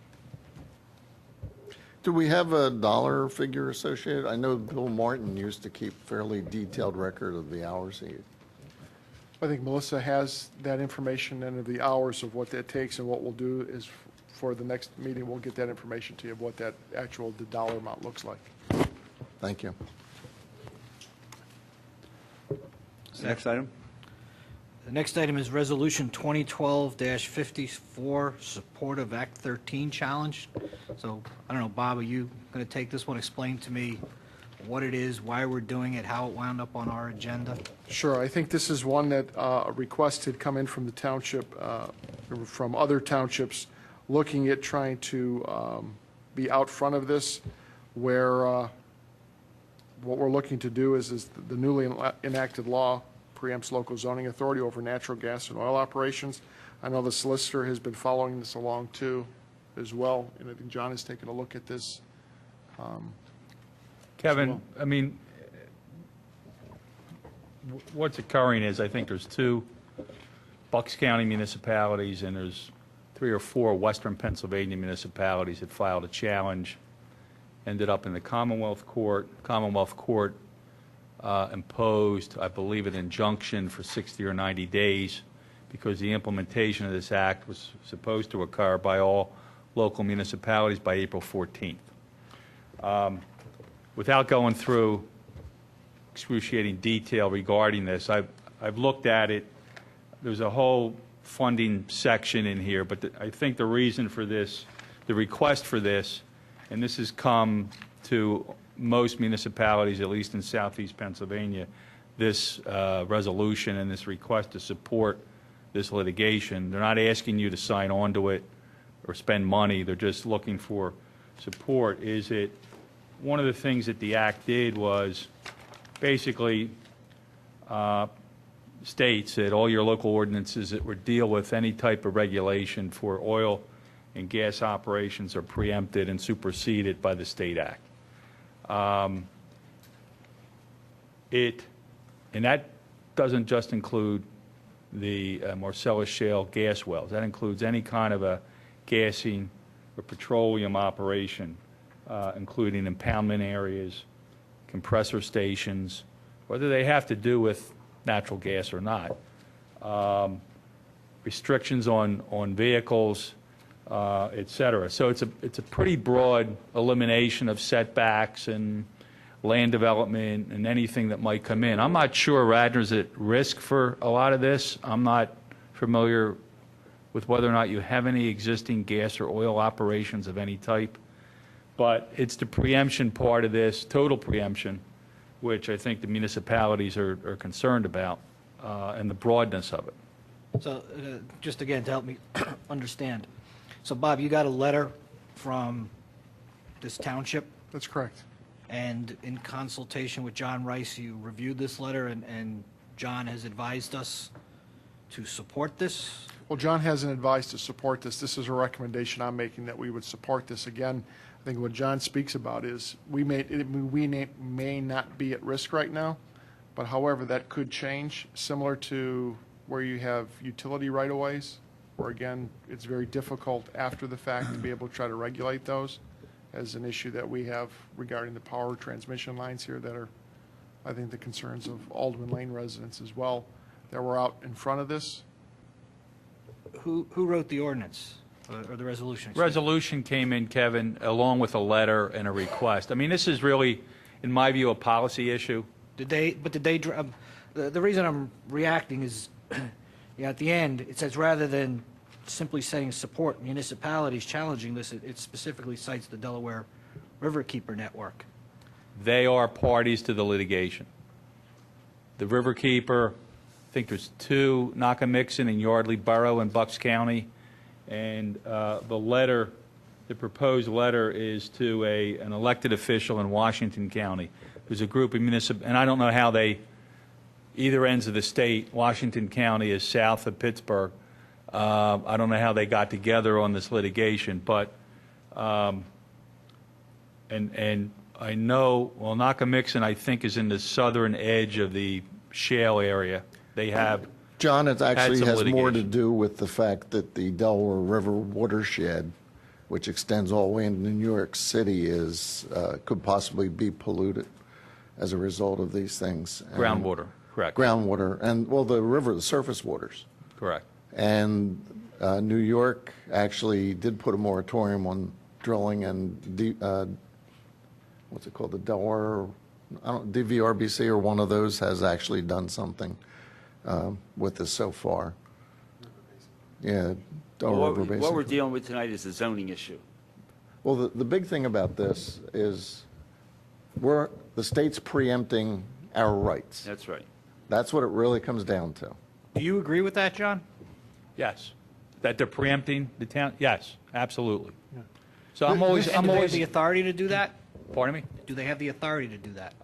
Do we have a dollar figure associated? I know Bill Martin used to keep fairly detailed record of the hours he. I think Melissa has that information and of the hours of what that takes, and what we'll do is for the next meeting, we'll get that information to you of what that the dollar amount looks like. Thank you. Next item? The next item is Resolution 2012-54, support of Act 13 challenge. So, I don't know, Bob, are you going to take this one? Explain to me what it is, why we're doing it, how it wound up on our agenda? Sure. I think this is one that a request had come in from the township, from other townships, looking at trying to be out front of this. where what we're looking to do is the newly enacted law preempts local zoning authority over natural gas and oil operations. I know the solicitor has been following this along too, as well, and I think John has taken a look at this. Kevin, I mean, what's occurring is I think there's 2 Bucks County municipalities and there's 3 or 4 Western Pennsylvania municipalities that filed a challenge, ended up in the Commonwealth Court. Commonwealth Court imposed, I believe, an injunction for 60 or 90 days because the implementation of this act was supposed to occur by all local municipalities by April 14th. Without going through excruciating detail regarding this, I've looked at it. There's a whole funding section in here, but I think the reason for this, the request for this, and this has come to most municipalities, at least in southeast Pennsylvania, this resolution and this request to support this litigation. They're not asking you to sign on to it or spend money. They're just looking for support. Is it one of the things that the act did was basically states that all your local ordinances that would deal with any type of regulation for oil and gas operations are preempted and superseded by the state act. And that doesn't just include the Marcellus Shale gas wells. That includes any kind of a gassing or petroleum operation, including impoundment areas, compressor stations, whether they have to do with natural gas or not, restrictions on vehicles, et cetera. So it's a pretty broad elimination of setbacks and land development and anything that might come in. I'm not sure Radnor's at risk for a lot of this. I'm not familiar with whether or not you have any existing gas or oil operations of any type. But it's the preemption part of this, total preemption, which I think the municipalities are concerned about, and the broadness of it. So just again, to help me understand. So Bob, you got a letter from this township? That's correct. And in consultation with John Rice, you reviewed this letter, and John has advised us to support this? Well, John hasn't advised to support this. This is a recommendation I'm making that we would support this. Again, I think what John speaks about is we may not be at risk right now, but however, that could change, similar to where you have utility right-of-ways, where again, it's very difficult after the fact to be able to try to regulate those, as an issue that we have regarding the power transmission lines here that are, I think, the concerns of Alderman Lane residents as well, that were out in front of this. Who wrote the ordinance or the resolution? Resolution came in, Kevin, along with a letter and a request. I mean, this is really, in my view, a policy issue. Did they, the reason I'm reacting is, at the end, it says rather than simply saying support municipalities challenging this, it specifically cites the Delaware Riverkeeper Network. They are parties to the litigation. The Riverkeeper, I think there's 2, Nockamixon and Yardley Borough in Bucks County, and the letter, the proposed letter is to an elected official in Washington County. There's a group of municipal, and I don't know how they, either ends of the state, Washington County is south of Pittsburgh. I don't know how they got together on this litigation, but, and I know, well, Nockamixon, I think, is in the southern edge of the shale area. They have John, it actually some has more to litigation. do with the fact that the Delaware River watershed, which extends all the way into New York City, could possibly be polluted as a result of these things. And Groundwater, correct. groundwater, and, well, the river, the surface waters. Correct. And New York actually did put a moratorium on drilling, and what's it called, the Delaware, DVRBC or one of those has actually done something with this so far. Yeah, Delaware River Basin. What we're dealing with tonight is a zoning issue. Well, the big thing about this is the state's preempting our rights. That's right. That's what it really comes down to. Do you agree with that, John? Yes. That they're preempting the town? Yes, absolutely. So Do they have the authority to do that? Pardon me? Do they have the authority to do that?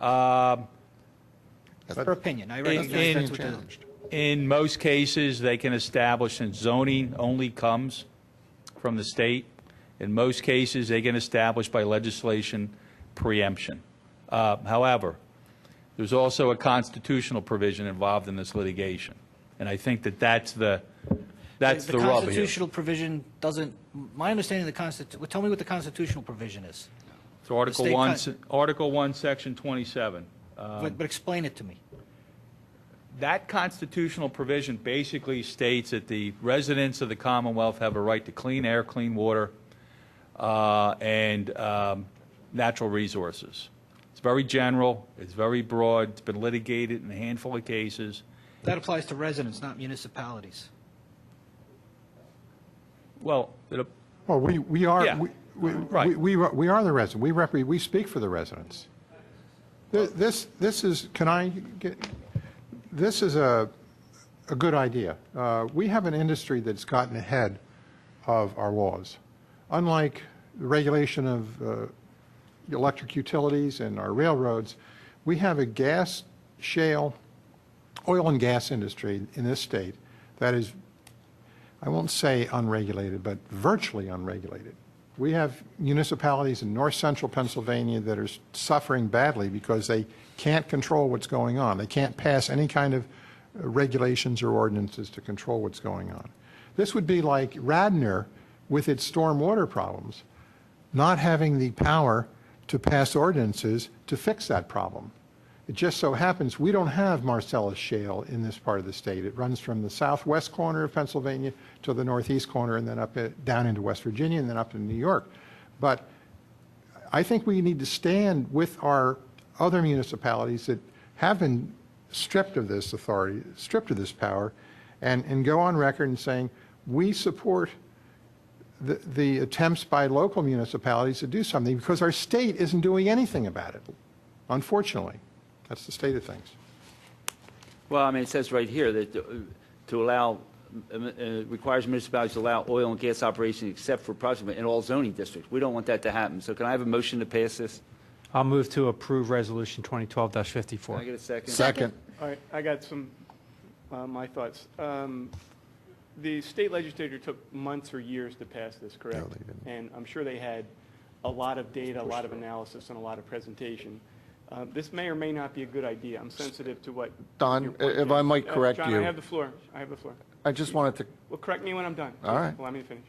That's her opinion. I recognize that's what In most cases, they can establish, and zoning only comes from the state. In most cases, they can establish by legislation preemption. However, there's also a constitutional provision involved in this litigation, and I think that's the rub here. The constitutional provision doesn't, my understanding of the Constitution, tell me what the constitutional provision is. It's Article 1, Section 27. But explain it to me. That constitutional provision basically states that the residents of the Commonwealth have a right to clean air, clean water, and natural resources. It's very general. It's very broad. It's been litigated in a handful of cases. That applies to residents, not municipalities. Well, we are Yeah. we are the resident. We speak for the residents. This is this is a good idea. We have an industry that's gotten ahead of our laws. Unlike the regulation of electric utilities and our railroads, we have a gas, shale, oil and gas industry in this state that is, I won't say unregulated, but virtually unregulated. We have municipalities in north central Pennsylvania that are suffering badly because they can't control what's going on. They can't pass any kind of regulations or ordinances to control what's going on. This would be like Radnor with its stormwater problems, not having the power to pass ordinances to fix that problem. It just so happens we don't have Marcellus Shale in this part of the state. It runs from the southwest corner of Pennsylvania to the northeast corner and then up down into West Virginia and then up to New York. But I think we need to stand with our other municipalities that have been stripped of this authority, stripped of this power, and go on record and saying we support the attempts by local municipalities to do something because our state isn't doing anything about it, unfortunately. That's the state of things. Well, I mean, it says right here that to allow, requires municipalities to allow oil and gas operations except for projects in all zoning districts. We don't want that to happen. So can I have a motion to pass this? I'll move to approve Resolution 2012-54. Can I get a second? Second. All right, I got some, my thoughts. The state legislature took months or years to pass this, correct? No, they didn't. And I'm sure they had a lot of data, a lot of analysis, and a lot of presentation. This may or may not be a good idea. I'm sensitive to what. Don, your point if is. I might correct John, you. I have the floor. I have the floor. I just wanted to, Well, correct me when I'm done. All right. Allow me to finish.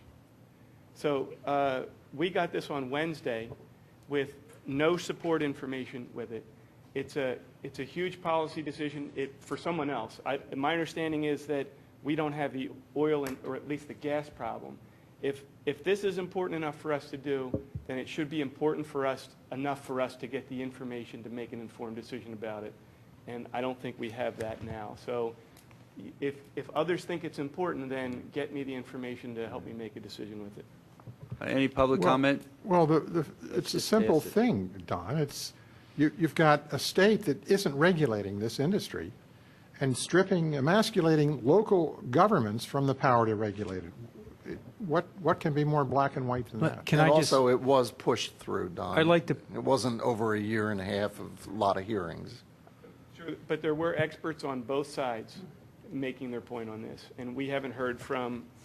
So we got this on Wednesday with no support information with it. It's a huge policy decision for someone else. My understanding is that we don't have the oil or at least the gas problem. If this is important enough for us to do, then it should be important enough for us to get the information to make an informed decision about it. And I don't think we have that now. So if others think it's important, then get me the information to help me make a decision with it. Any public comment? Well, it's a just simple pass it. thing, Don. It's you've got a state that isn't regulating this industry and emasculating local governments from the power to regulate it. What can be more black and white than that? and also it was pushed through, Don. I'd like to- It wasn't over a year and a half of a lot of hearings. Sure, but there were experts on both sides making their point on this, and we haven't heard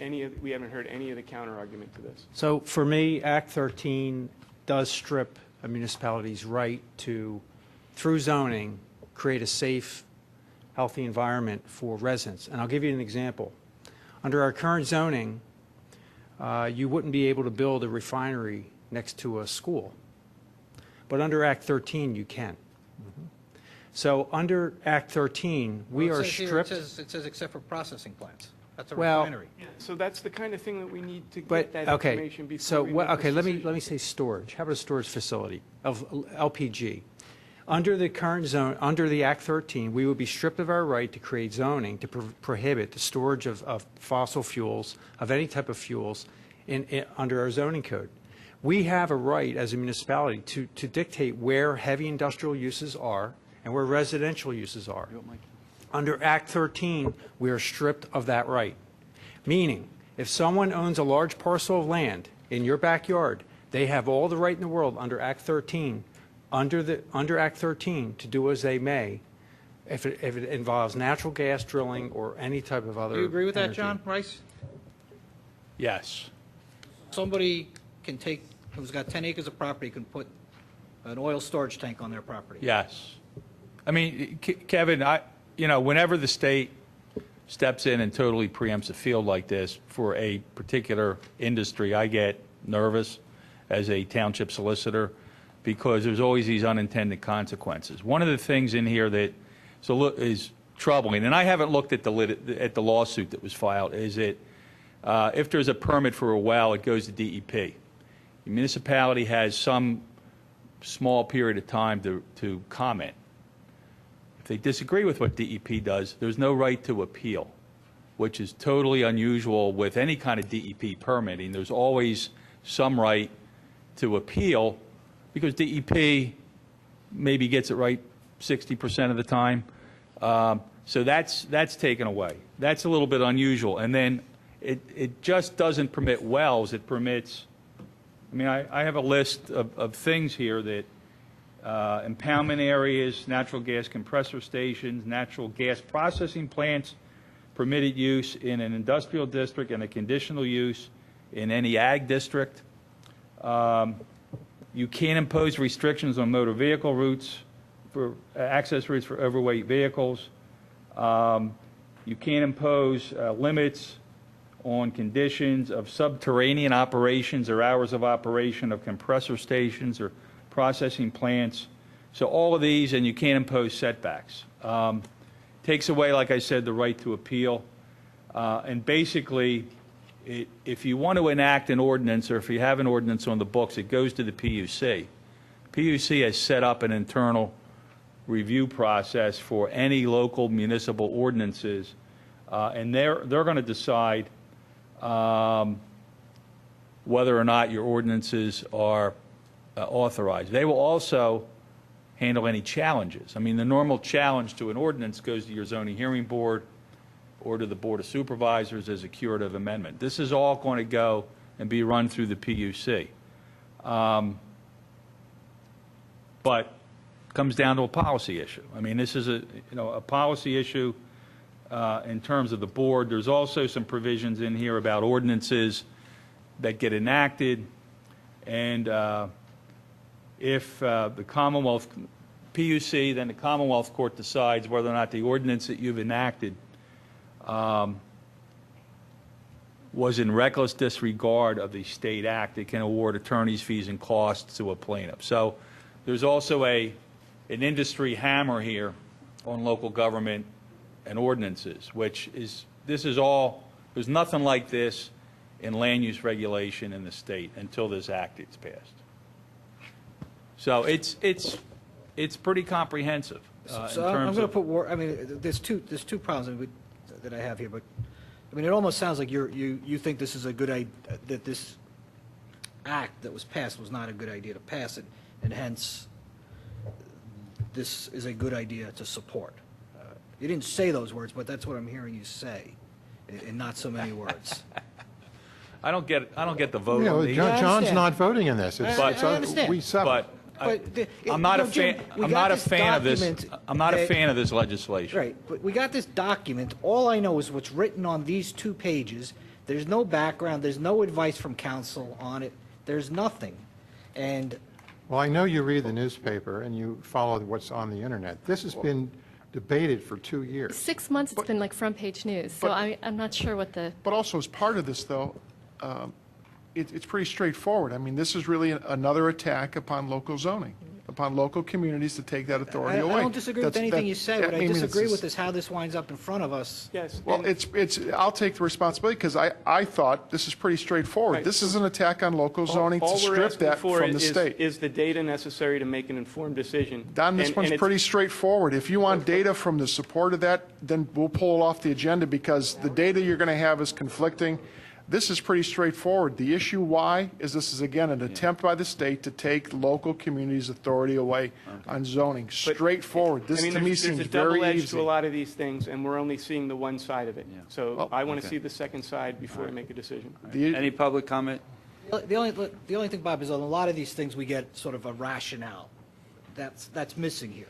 any of the counter argument to this. So for me, Act 13 does strip a municipality's right to, through zoning, create a safe, healthy environment for residents. And I'll give you an example. Under our current zoning, you wouldn't be able to build a refinery next to a school. But under Act 13, you can. So under Act 13, we are stripped. It says except for processing plants. That's a Well- refinery. So that's the kind of thing that we need to But, get that okay, information before so, we make this okay, let decision. me say storage. How about a storage facility of LPG? Under the current zone, under the Act 13, we would be stripped of our right to create zoning to prohibit the storage of fossil fuels, of any type of fuels, under our zoning code. We have a right as a municipality to dictate where heavy industrial uses are and where residential uses are. Under Act 13, we are stripped of that right. Meaning, if someone owns a large parcel of land in your backyard, they have all the right in the world under Act 13 under Act 13 to do as they may, if it involves natural gas drilling or any type of other. Do you agree with that, energy. John Rice? Yes. Somebody can take, who's got 10 acres of property, can put an oil storage tank on their property. Yes. I mean, Kevin, whenever the state steps in and totally preempts a field like this for a particular industry, I get nervous as a township solicitor because there's always these unintended consequences. One of the things in here that is troubling, and I haven't looked at the lawsuit that was filed, is that if there's a permit for a well, it goes to DEP. The municipality has some small period of time to comment. If they disagree with what DEP does, there's no right to appeal, which is totally unusual with any kind of DEP permitting. There's always some right to appeal because DEP maybe gets it right 60% of the time. So that's taken away. That's a little bit unusual. And then it just doesn't permit wells. It permits, I mean, I have a list of things here that impoundment areas, natural gas compressor stations, natural gas processing plants, permitted use in an industrial district and a conditional use in any ag district. You can't impose restrictions on motor vehicle routes, for access routes for overweight vehicles. You can't impose limits on conditions of subterranean operations or hours of operation of compressor stations or processing plants. So all of these, and you can't impose setbacks. Takes away, like I said, the right to appeal. And basically, if you want to enact an ordinance or if you have an ordinance on the books, it goes to the PUC. PUC has set up an internal review process for any local municipal ordinances, and they're going to decide whether or not your ordinances are authorized. They will also handle any challenges. I mean, the normal challenge to an ordinance goes to your zoning hearing board or to the Board of Supervisors as a curative amendment. This is all going to go and be run through the PUC. But it comes down to a policy issue. I mean, this is a policy issue in terms of the board. There's also some provisions in here about ordinances that get enacted, and if the Commonwealth PUC, then the Commonwealth Court decides whether or not the ordinance that you've enacted was in reckless disregard of the state act, it can award attorney's fees and costs to a plaintiff. So there's also an industry hammer here on local government and ordinances, which is, this is all, there's nothing like this in land use regulation in the state until this act is passed. So it's pretty comprehensive. So I'm going to put, I mean, there's two problems that I have here, but I mean, it almost sounds like you think this is a good idea, that this act that was passed was not a good idea to pass it, and hence this is a good idea to support. You didn't say those words, but that's what I'm hearing you say, in not so many words. I don't get the vote on these. John's not voting in this. I understand. We settled. I'm not a fan. I'm not a fan of this. I'm not a fan of this legislation. Right, but we got this document. All I know is what's written on these 2 pages. There's no background. There's no advice from counsel on it. There's nothing. And Well, I know you read the newspaper and you follow what's on the internet. This has been debated for 2 years. 6 months it's been like front page news, so I'm not sure what the. But also as part of this, though, it's pretty straightforward. I mean, this is really another attack upon local zoning, upon local communities to take that authority away. I don't disagree with anything you said. What I disagree with this. is how this winds up in front of us. Yes. Well, I'll take the responsibility because I thought this is pretty straightforward. Right. This is an attack on local zoning to All we're strip asking that for from the is- state. is the data necessary to make an informed decision. Don, this And one's it's- pretty straightforward. If you want data from the support of that, then we'll pull it off the agenda because the data you're going to have is conflicting. This is pretty straightforward. The issue why is this is, again, an attempt by the state to take local communities' authority away on zoning. Straightforward. This, I mean, to me, there's seems a very double edge easy. to a lot of these things, and we're only seeing the one side of it. So Well, I want to see the second side before I make a decision. Any public comment? The only thing, Bob, is on a lot of these things we get sort of a rationale. that's missing here.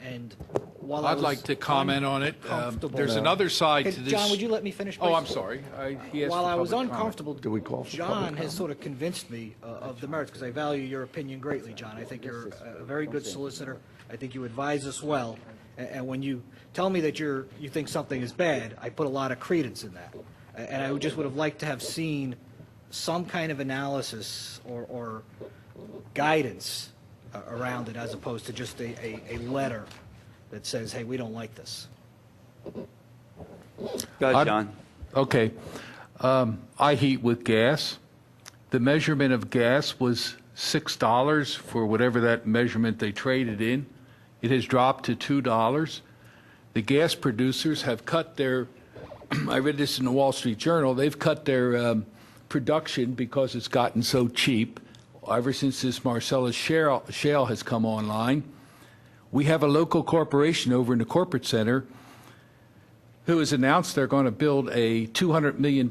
And while I'd like to comment on it. There's another side to this. John, would you let me finish, please? Oh, I'm sorry. He asked While for I was public comment. uncomfortable, Do we call for John public has comment? sort of convinced me of the merits, because I value your opinion greatly, John. I think you're a very good solicitor. I think you advise us well. And when you tell me that you think something is bad, I put a lot of credence in that. And I just would have liked to have seen some kind of analysis or guidance around it, as opposed to just a letter that says, hey, we don't like this. Go ahead, John. Okay. I heat with gas. The measurement of gas was $6 for whatever that measurement they traded in. It has dropped to $2. The gas producers have cut their, I read this in the Wall Street Journal, they've cut their production because it's gotten so cheap ever since this Marcellus shale has come online. We have a local corporation over in the corporate center who has announced they're going to build a $200 million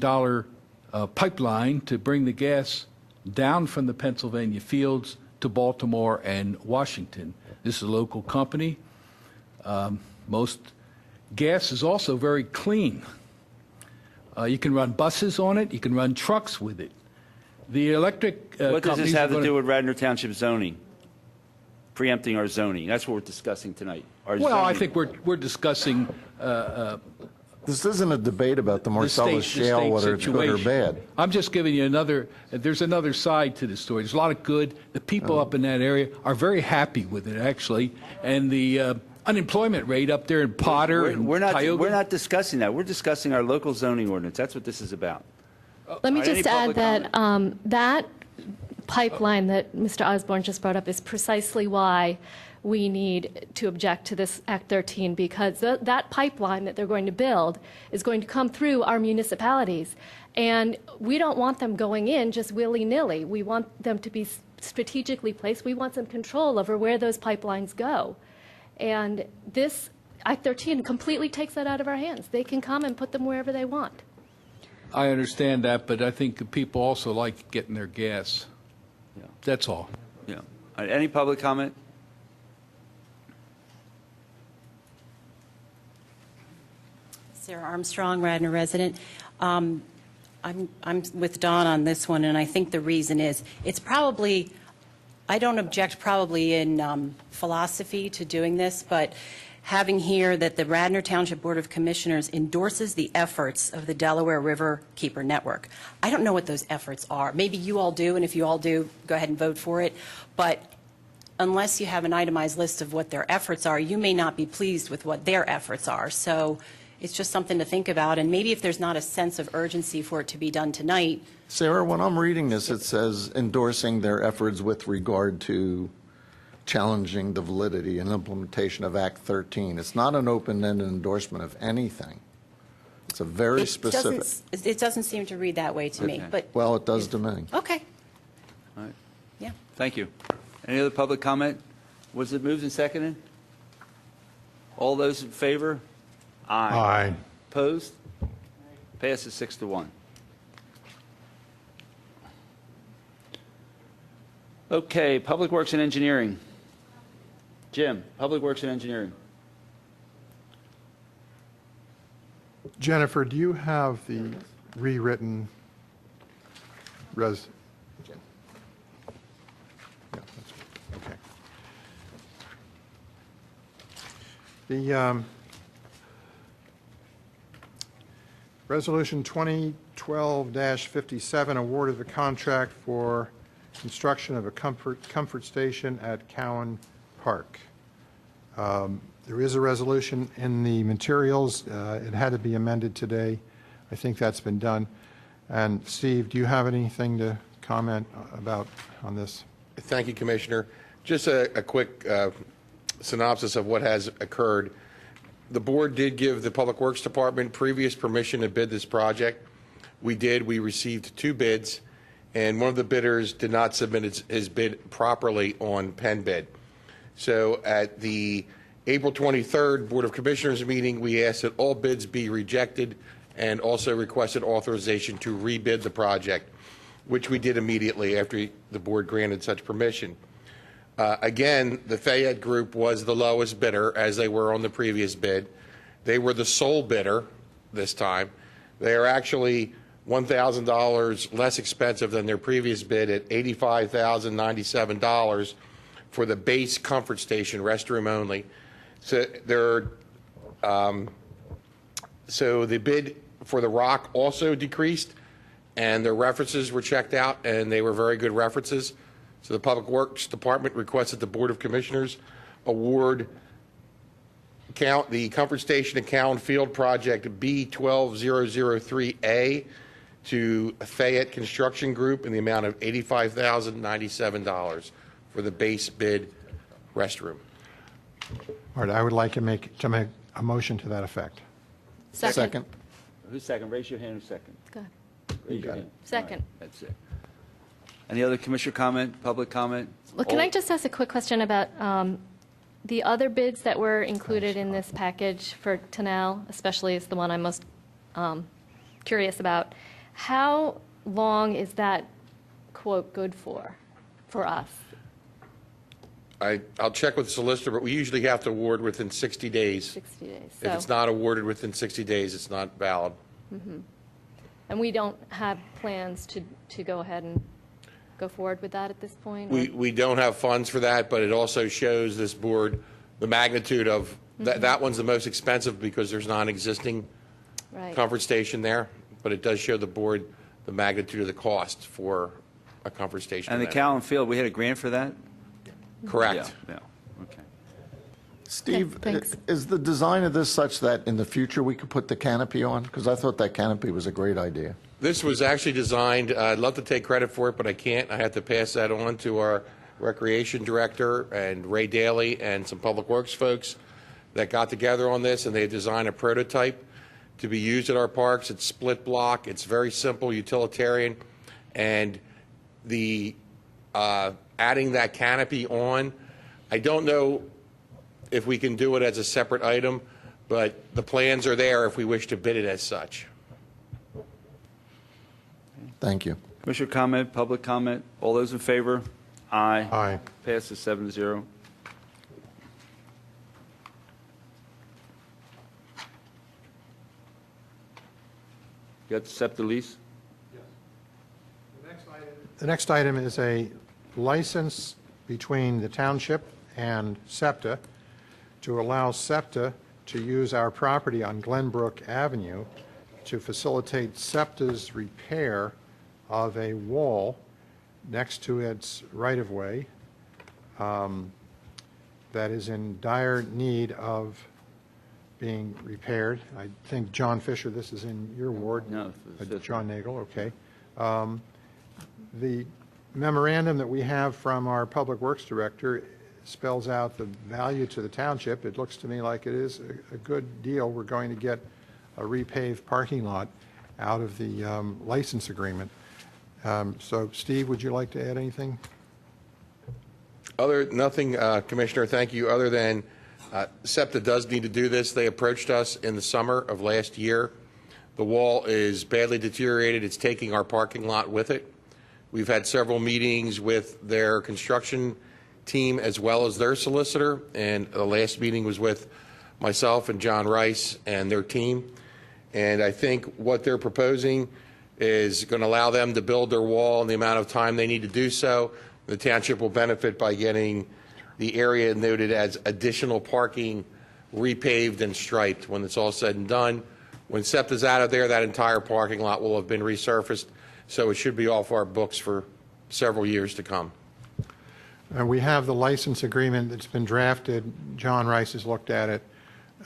pipeline to bring the gas down from the Pennsylvania fields to Baltimore and Washington. This is a local company. Most gas is also very clean. You can run buses on it. You can run trucks with it. The electric What does this companies are have to gonna- do with Radnor Township zoning? Preempting our zoning. That's what we're discussing tonight. Our Well, I zoning. think we're discussing This isn't a debate about the Marcellus shale, whether it's good or bad. I'm just giving you there's another side to the story. There's a lot of good. The people up in that area are very happy with it, actually. And the unemployment rate up there in Potter and We're Tioga. not discussing that. We're discussing our local zoning ordinance. That's what this is about. Let me All right, just any add public that that pipeline that Mr. Osborne just brought up is precisely why we need to object to this Act 13, because that pipeline that they're going to build is going to come through our municipalities. And we don't want them going in just willy-nilly. We want them to be strategically placed. We want some control over where those pipelines go. And this Act 13 completely takes that out of our hands. They can come and put them wherever they want. I understand that, but I think the people also like getting their gas. Yeah. That's all. Yeah. All right, any public comment? Sarah Armstrong, Radnor resident. I'm with Don on this one, and I think the reason is it's probably, I don't object probably in philosophy to doing this, but having here that the Radnor Township Board of Commissioners endorses the efforts of the Delaware River Keeper Network. I don't know what those efforts are. Maybe you all do, and if you all do, go ahead and vote for it. But unless you have an itemized list of what their efforts are, you may not be pleased with what their efforts are. So it's just something to think about, and maybe if there's not a sense of urgency for it to be done tonight. Sarah, when I'm reading this, it says endorsing their efforts with regard to challenging the validity and implementation of Act 13. It's not an open-ended endorsement of anything. It's a very specific. It doesn't seem to read that way to me, Okay. but, Well, it does to me. okay, All right. yeah. Thank you. Any other public comment? Was it moved and seconded? All those in favor? Aye. Opposed? Passes 6-1. Okay, Public Works and Engineering. Jim, Public Works and Engineering. Jennifer, do you have the rewritten res? Yeah, that's okay. The Resolution 2012-57 awarded the contract for construction of a comfort station at Cowan Park. There is a resolution in the materials. It had to be amended today. I think that's been done. And Steve, do you have anything to comment about on this? Thank you, Commissioner. Just a quick synopsis of what has occurred. The board did give the Public Works Department previous permission to bid this project. We did. We received 2 bids, and one of the bidders did not submit his bid properly on pen bid. So at the April 23rd Board of Commissioners meeting, we asked that all bids be rejected and also requested authorization to rebid the project, which we did immediately after the board granted such permission. Again, the Fayette Group was the lowest bidder, as they were on the previous bid. They were the sole bidder this time. They are actually $1,000 less expensive than their previous bid at $85,097 for the base comfort station, restroom only. So so the bid for the rock also decreased, and their references were checked out, and they were very good references. So the Public Works Department requested the Board of Commissioners award the Comfort Station and Cowan Field Project B12003A to Fayette Construction Group in the amount of $85,097 for the base bid restroom. All right, I would like to make a motion to that effect. Second. Who's second? Raise your hand. Who's second? Go ahead. Raise your hand. Second. All right, that's it. Any other commissioner comment, public comment? Well, can I just ask a quick question about the other bids that were included in this package for Tanel, especially is the one I'm most curious about. How long is that quote good for us? I'll check with the solicitor, but we usually have to award within 60 days. 60 days. If it's not awarded within 60 days, it's not valid. Mm-hmm. And we don't have plans to go ahead and go forward with that at this point? We don't have funds for that, but it also shows this board the magnitude of, that one's the most expensive because there's non-existing comfort station there, but it does show the board the magnitude of the cost for a comfort station. And the Cowan Field, we had a grant for that? Correct. Yeah, okay. Steve, thanks. is the design of this such that in the future we could put the canopy on? Because I thought that canopy was a great idea. This was actually designed, I'd love to take credit for it, but I can't. I have to pass that on to our recreation director and Ray Daly and some public works folks that got together on this, and they designed a prototype to be used at our parks. It's split block. It's very simple, utilitarian, and the adding that canopy on, I don't know if we can do it as a separate item, but the plans are there if we wish to bid it as such. Thank you. Commissioner comment, public comment, all those in favor? Aye. Aye. Passes 7-0. You got to accept the lease? The next item is a license between the Township and SEPTA to allow SEPTA to use our property on Glenbrook Avenue to facilitate SEPTA's repair of a wall next to its right-of-way that is in dire need of being repaired. I think, John Fisher, this is in your ward. No. John Nagel, okay. The memorandum that we have from our Public Works Director spells out the value to the township. It looks to me like it is a good deal. We're going to get a repaved parking lot out of the license agreement. So, Steve, would you like to add anything? Nothing, Commissioner, thank you, other than SEPTA does need to do this. They approached us in the summer of last year. The wall is badly deteriorated. It's taking our parking lot with it. We've had several meetings with their construction team as well as their solicitor, and the last meeting was with myself and John Rice and their team. And I think what they're proposing is going to allow them to build their wall in the amount of time they need to do so. The township will benefit by getting the area noted as additional parking repaved and striped when it's all said and done. When SEPTA's out of there, that entire parking lot will have been resurfaced, so it should be off our books for several years to come. And we have the license agreement that's been drafted. John Rice has looked at it.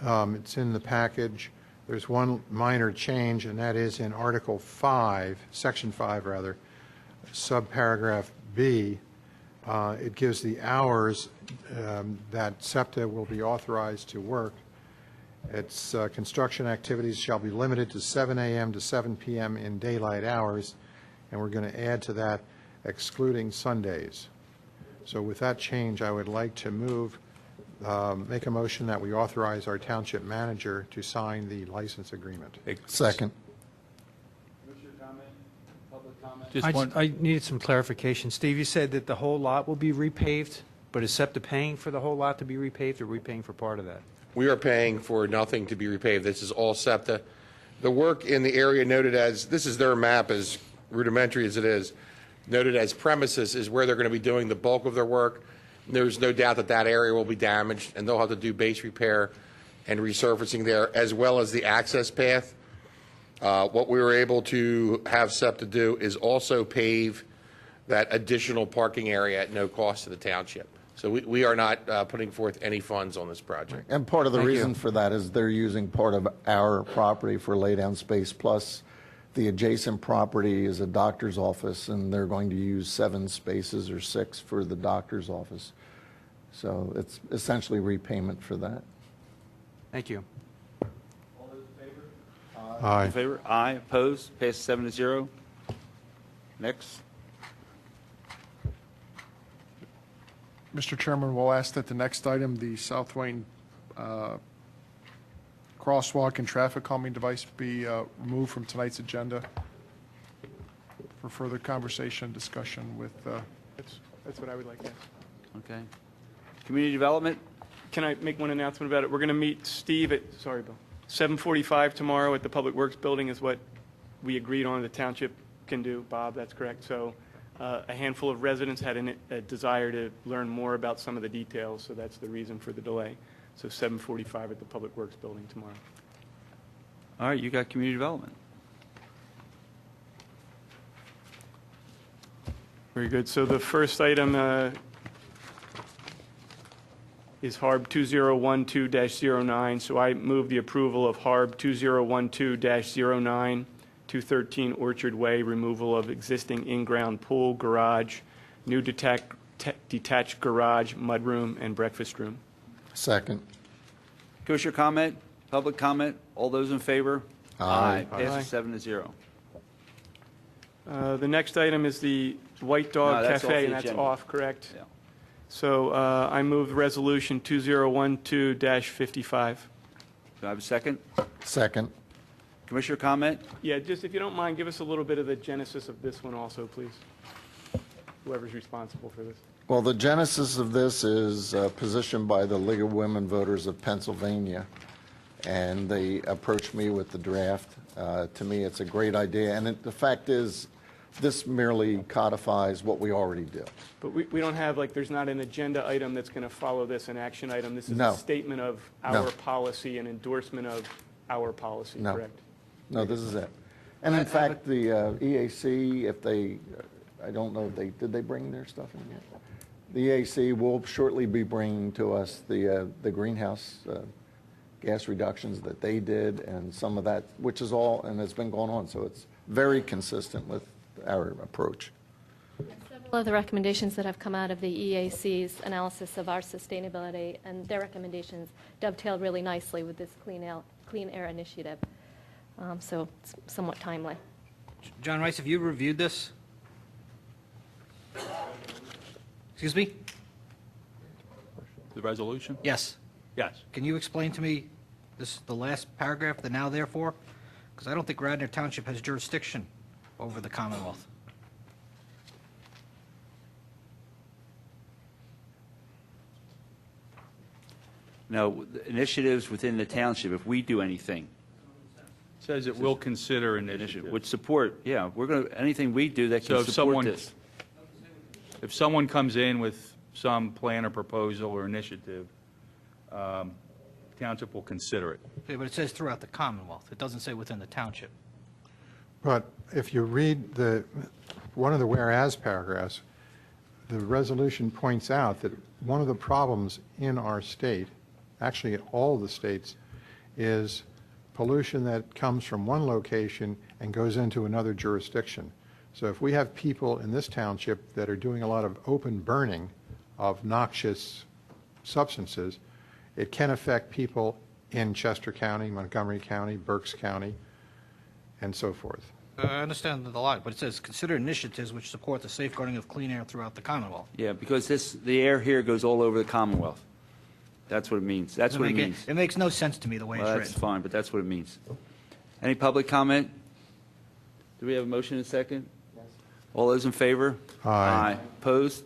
It's in the package. There's one minor change, and that is in Article 5, Section 5, rather, subparagraph B. It gives the hours that SEPTA will be authorized to work. Its construction activities shall be limited to 7 a.m. to 7 p.m. in daylight hours, and we're going to add to that excluding Sundays. So with that change, I would like to make a motion that we authorize our township manager to sign the license agreement. Second. Commissioner comment, public comment? I needed some clarification. Steve, you said that the whole lot will be repaved? But is SEPTA paying for the whole lot to be repaved, or are we paying for part of that? We are paying for nothing to be repaved. This is all SEPTA. The work in the area noted as, this is their map, as rudimentary as it is, noted as premises is where they're going to be doing the bulk of their work. There's no doubt that that area will be damaged, and they'll have to do base repair and resurfacing there, as well as the access path. What we were able to have SEPTA do is also pave that additional parking area at no cost to the township. So we are not putting forth any funds on this project. And part of the Thank reason you. for that is they're using part of our property for laydown space, plus the adjacent property is a doctor's office, and they're going to use 7 spaces or 6 for the doctor's office. So it's essentially repayment for that. Thank you. Aye. In favor? Aye. Opposed? Passes 7-0. Next. Mr. Chairman, we'll ask that the next item, the South Wayne crosswalk and traffic calming device, be removed from tonight's agenda for further conversation and discussion with, That's what I would like, yes. Okay. Community development? Can I make one announcement about it? We're going to meet Steve at, sorry, Bill, 7:45 tomorrow at the Public Works Building is what we agreed on the township can do. Bob, that's correct. So a handful of residents had a desire to learn more about some of the details, so that's the reason for the delay. So 7:45 at the Public Works Building tomorrow. All right, you got community development. Very good. So the first item is HARB 2012-09. So I move the approval of HARB 2012-09, 213 Orchard Way, removal of existing in-ground pool, garage, new detached garage, mudroom, and breakfast room. Second. Commissioner comment? Public comment? All those in favor? Aye. Passes 7-0. The next item is the White Dog No, that's off Cafe, the and that's agenda. off, correct? Yeah. So I move Resolution 2012-55. Do I have a second? Second. Commissioner comment? Yeah, just if you don't mind, give us a little bit of the genesis of this one also, please. Whoever's responsible for this. Well, the genesis of this is positioned by the League of Women Voters of Pennsylvania, and they approached me with the draft. To me, it's a great idea, and the fact is, this merely codifies what we already do. But we don't have, like, there's not an agenda item that's going to follow this, an action item. This is No. a statement of No. our policy, an endorsement of our policy, No. correct? No, this is it. And in fact, the EAC, if they, I don't know, did they bring their stuff in yet? The EAC will shortly be bringing to us the greenhouse gas reductions that they did, and some of that, which is all, and it's been going on, so it's very consistent with our approach. Several of the recommendations that have come out of the EAC's analysis of our sustainability, and their recommendations dovetail really nicely with this clean air initiative. So it's somewhat timely. John Rice, have you reviewed this? Excuse me? The resolution? Yes. Yes. Can you explain to me the last paragraph, the now therefore? Because I don't think Radnor Township has jurisdiction over the Commonwealth. No, initiatives within the township, if we do anything, Says it will consider initiative. would support, yeah, we're going to, anything we do that So can if support someone, this. if someone comes in with some plan or proposal or initiative, township will consider it. Yeah, but it says throughout the Commonwealth. It doesn't say within the township. But if you read one of the whereas paragraphs, the resolution points out that one of the problems in our state, actually in all the states, is pollution that comes from one location and goes into another jurisdiction. So if we have people in this township that are doing a lot of open burning of noxious substances, it can affect people in Chester County, Montgomery County, Berks County, and so forth. I understand the lot, but it says consider initiatives which support the safeguarding of clean air throughout the Commonwealth. Yeah, because the air here goes all over the Commonwealth. That's what it means. That's what it means. It makes no sense to me the way Well, it's that's written. fine, but that's what it means. Any public comment? Do we have a motion and a second? Yes. All those in favor? Aye. Opposed?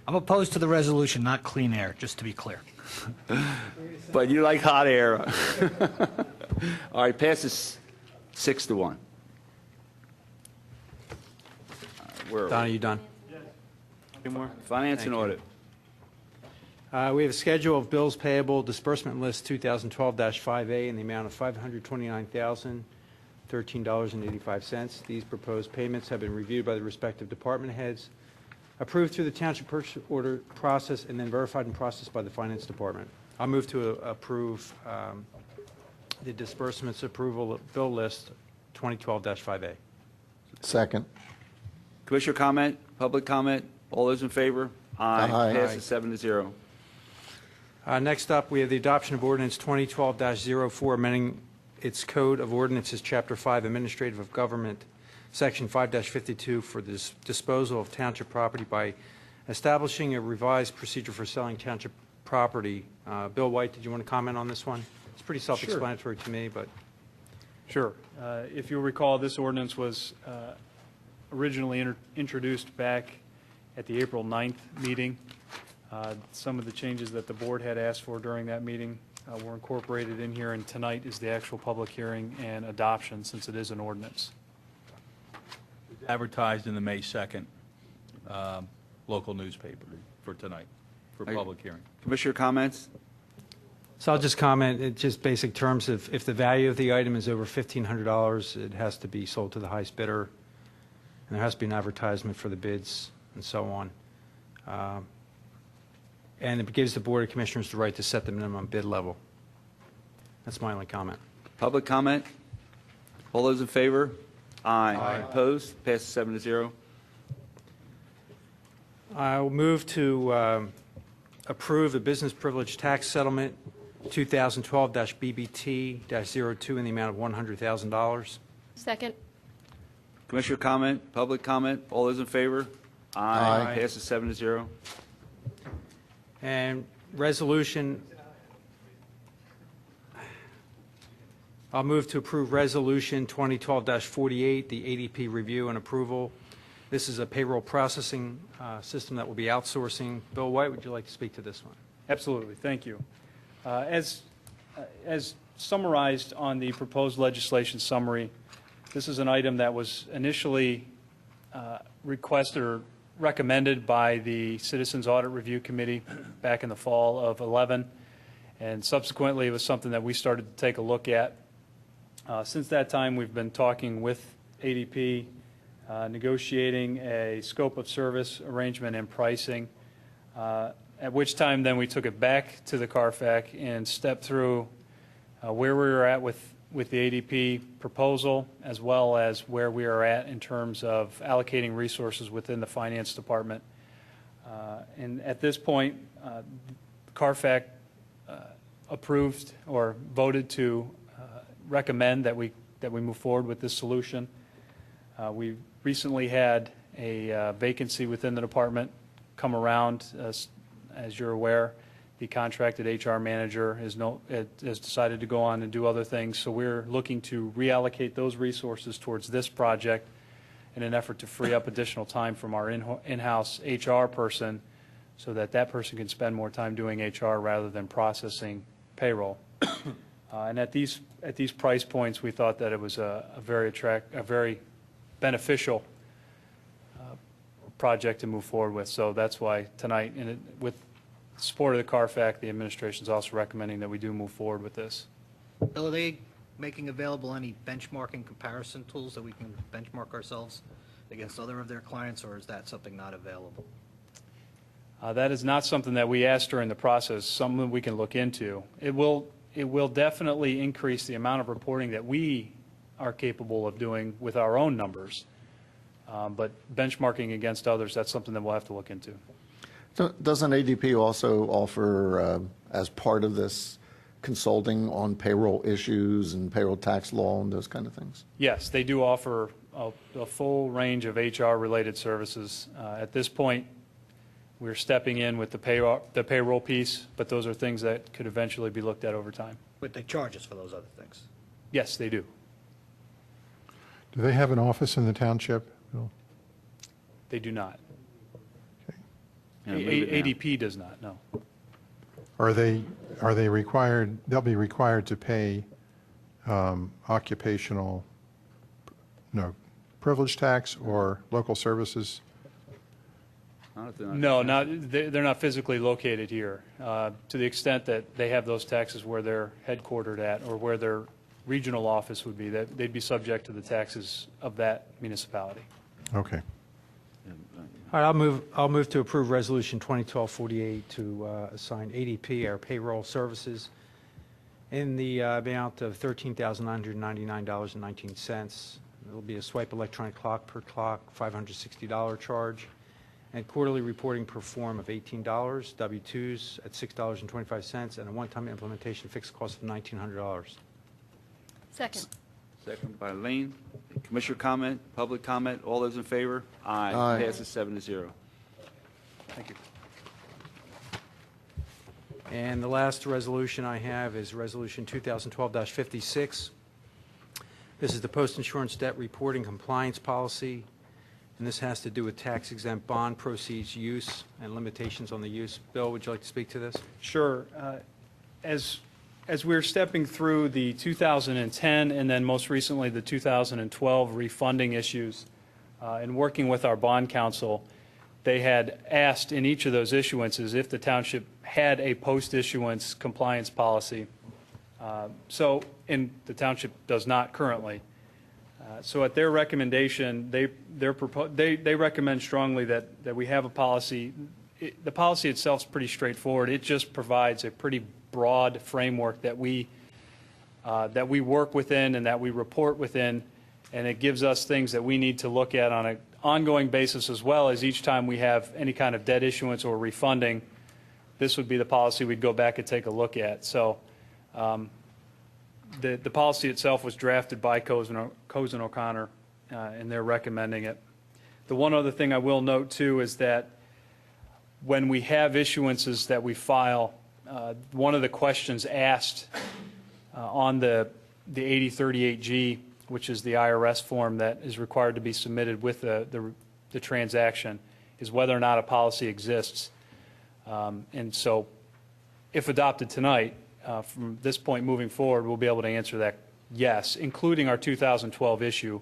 I'm opposed to the resolution, not clean air, just to be clear. But you like hot air. All right, passes 6-1. Where Don, are are we? you done? Any more? Finance and Thank you. audit. We have a schedule of bills payable disbursement list 2012-5A in the amount of $529,013.85. These proposed payments have been reviewed by the respective department heads, approved through the Township purchase order process, and then verified and processed by the Finance Department. I'll move to approve the disbursements approval bill list 2012-5A. Second. Commissioner comment, public comment, all those in favor? Aye. Passes 7-0. Next up, we have the adoption of ordinance 2012-04, amending its Code of Ordinances, Chapter 5, Administrative of Government, Section 5-52, for this disposal of township property by establishing a revised procedure for selling township property. Bill White, did you want to comment on this one? It's pretty self-explanatory to me, but... Sure. If you'll recall, this ordinance was originally introduced back at the April 9th meeting. Some of the changes that the board had asked for during that meeting were incorporated in here, and tonight is the actual public hearing and adoption, since it is an ordinance. Advertised in the May 2nd local newspaper for tonight, for public hearing. Commissioner comments? So I'll just comment, in just basic terms, if the value of the item is over $1,500, it has to be sold to the highest bidder, and there has to be an advertisement for the bids, and so on. And it gives the Board of Commissioners the right to set the minimum bid level. That's my only comment. Public comment? All those in favor? Aye. Opposed? Passes 7-0. I'll move to approve the business privilege tax settlement 2012-BBT-02 in the amount of $100,000. Second. Commissioner comment, public comment, all those in favor? Aye. Passes 7-0. And resolution, I'll move to approve Resolution 2012-48, the ADP review and approval. This is a payroll processing system that will be outsourcing. Bill White, would you like to speak to this one? Absolutely, thank you. As summarized on the proposed legislation summary, this is an item that was initially requested or recommended by the Citizens Audit Review Committee back in the fall of 11, and subsequently it was something that we started to take a look at. Since that time, we've been talking with ADP, negotiating a scope of service arrangement and pricing, at which time then we took it back to the CARFAC and stepped through where we were at with the ADP proposal, as well as where we are at in terms of allocating resources within the Finance Department. And at this point, CARFAC approved or voted to recommend that we move forward with this solution. We recently had a vacancy within the department come around. As you're aware, the contracted HR manager has decided to go on and do other things, so we're looking to reallocate those resources towards this project in an effort to free up additional time from our in-house HR person, so that that person can spend more time doing HR rather than processing payroll. And at these price points, we thought that it was a very beneficial project to move forward with. So that's why tonight, with support of the CARFAC, the administration is also recommending that we do move forward with this. Bill, are they making available any benchmarking comparison tools that we can benchmark ourselves against other of their clients, or is that something not available? That is not something that we asked during the process, something we can look into. It will definitely increase the amount of reporting that we are capable of doing with our own numbers. But benchmarking against others, that's something that we'll have to look into. So doesn't ADP also offer, as part of this, consulting on payroll issues and payroll tax law and those kind of things? Yes, they do offer a full range of HR-related services. At this point, we're stepping in with the payroll piece, but those are things that could eventually be looked at over time. But they charge us for those other things. Yes, they do. Do they have an office in the township, Bill? They do not. you know, move it now. ADP does not, no. Are they required, they'll be required to pay occupational, no, privilege tax or local services? Not if they're not- No, they're not physically located here. To the extent that they have those taxes where they're headquartered at or where their regional office would be, that they'd be subject to the taxes of that municipality. Okay. All right, I'll move to approve Resolution 2012-48 to assign ADP our payroll services in the amount of $13,999.19. It'll be a swipe electronic clock per clock, $560 charge, and quarterly reporting per form of $18, W-2s at $6.25, and a one-time implementation fixed cost of $1,900. Second. Second by Lane. Commissioner comment, public comment, all those in favor? Aye. Aye. Passes 7-0. Thank you. And the last resolution I have is Resolution 2012-56. This is the post-insurance debt reporting compliance policy, and this has to do with tax-exempt bond proceeds use and limitations on the use. Bill, would you like to speak to this? Sure. As we're stepping through the 2010 and then most recently the 2012 refunding issues and working with our bond counsel, they had asked in each of those issuances if the township had a post-issuance compliance policy. And the township does not currently. So at their recommendation, they recommend strongly that we have a policy. The policy itself is pretty straightforward. It just provides a pretty broad framework that we work within and that we report within, and it gives us things that we need to look at on an ongoing basis, as well as each time we have any kind of debt issuance or refunding. This would be the policy we'd go back and take a look at. So the policy itself was drafted by Coase and O'Connor, and they're recommending it. The one other thing I will note, too, is that when we have issuances that we file, one of the questions asked on the 8038G, which is the IRS form that is required to be submitted with the transaction, is whether or not a policy exists. And so if adopted tonight, from this point moving forward, we'll be able to answer that yes, including our 2012 issue,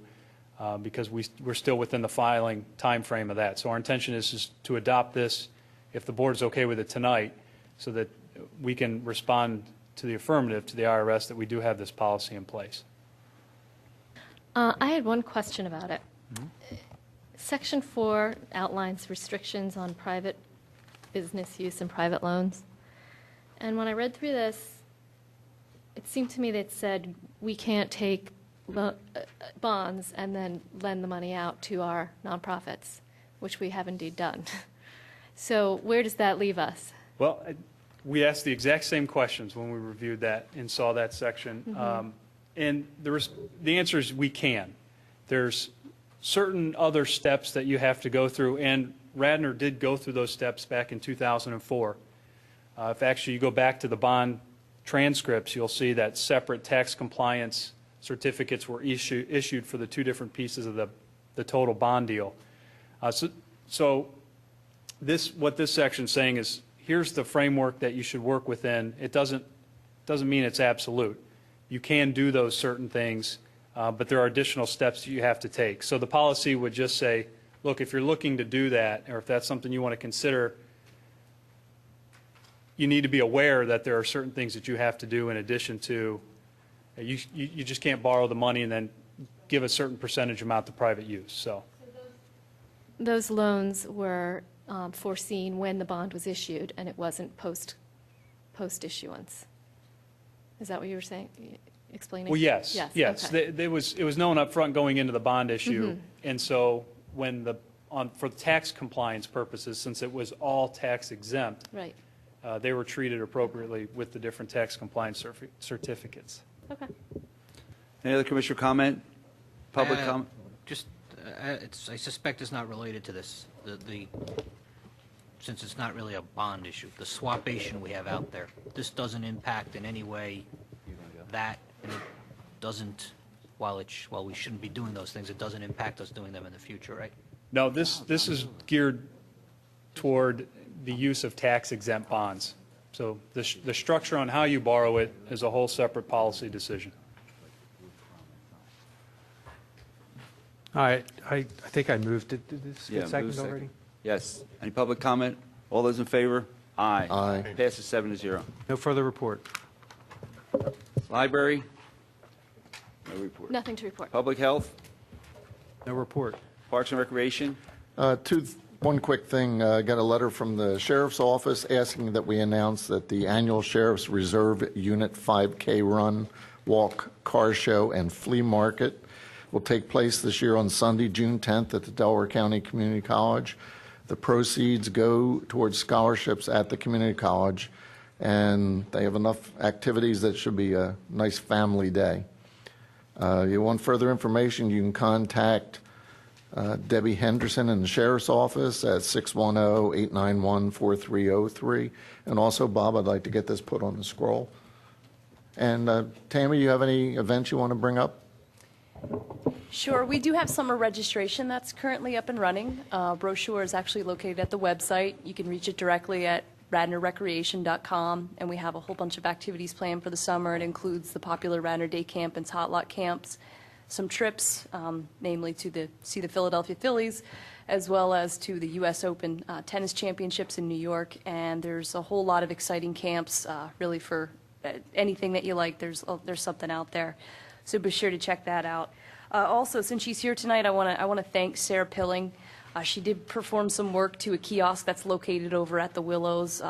because we're still within the filing time frame of that. So our intention is to adopt this, if the board is okay with it tonight, so that we can respond to the affirmative to the IRS that we do have this policy in place. I had one question about it. Section 4 outlines restrictions on private business use and private loans. And when I read through this, it seemed to me that it said we can't take bonds and then lend the money out to our nonprofits, which we have indeed done. So where does that leave us? Well, we asked the exact same questions when we reviewed that and saw that section. And the answer is we can. There's certain other steps that you have to go through, and Radnor did go through those steps back in 2004. If actually you go back to the bond transcripts, you'll see that separate tax compliance certificates were issued for the two different pieces of the total bond deal. So what this section is saying is, here's the framework that you should work within. It doesn't mean it's absolute. You can do those certain things, but there are additional steps that you have to take. So the policy would just say, look, if you're looking to do that, or if that's something you want to consider, you need to be aware that there are certain things that you have to do in addition to, you just can't borrow the money and then give a certain percentage amount to private use. So Those loans were foreseen when the bond was issued, and it wasn't post-issuance. Is that what you were saying, explaining? Well, yes. Okay. It was known up front going into the bond issue, and so when for tax compliance purposes, since it was all tax exempt, Right. They were treated appropriately with the different tax compliance certificates. Okay. Any other commissioner comment? Public comment? Just, I suspect it's not related to this, since it's not really a bond issue. The swapation we have out there, this doesn't impact in any way that, and it doesn't, while we shouldn't be doing those things, it doesn't impact us doing them in the future, right? No, this is geared toward the use of tax-exempt bonds. So the structure on how you borrow it is a whole separate policy decision. All right, I think I moved. Did this Yeah, get seconded move already? Yes. Any public comment? All those in favor? Aye. Aye. Passes 7-0. No further report. Library? No report. Nothing to report. Public health? No report. Parks and Recreation? One quick thing, I got a letter from the sheriff's office asking that we announce that the annual Sheriff's Reserve Unit 5K Run, Walk, Car Show, and Flea Market will take place this year on Sunday, June 10th at the Delaware County Community College. The proceeds go towards scholarships at the community college, and they have enough activities that it should be a nice family day. You want further information, you can contact Debbie Henderson in the Sheriff's Office at 610-891-4303. And also, Bob, I'd like to get this put on the scroll. And Tammy, you have any events you want to bring up? Sure. We do have summer registration that's currently up and running. Brochure is actually located at the website. You can reach it directly at radnorrecreation.com, and we have a whole bunch of activities planned for the summer. It includes the popular Radnor Day Camp and Tot Lot Camps, some trips, namely to see the Philadelphia Phillies, as well as to the U.S. Open Tennis Championships in New York. And there's a whole lot of exciting camps, really for anything that you like. There's something out there, so be sure to check that out. Also, since she's here tonight, I want to thank Sarah Pilling. She did perform some work to a kiosk that's located over at the Willows.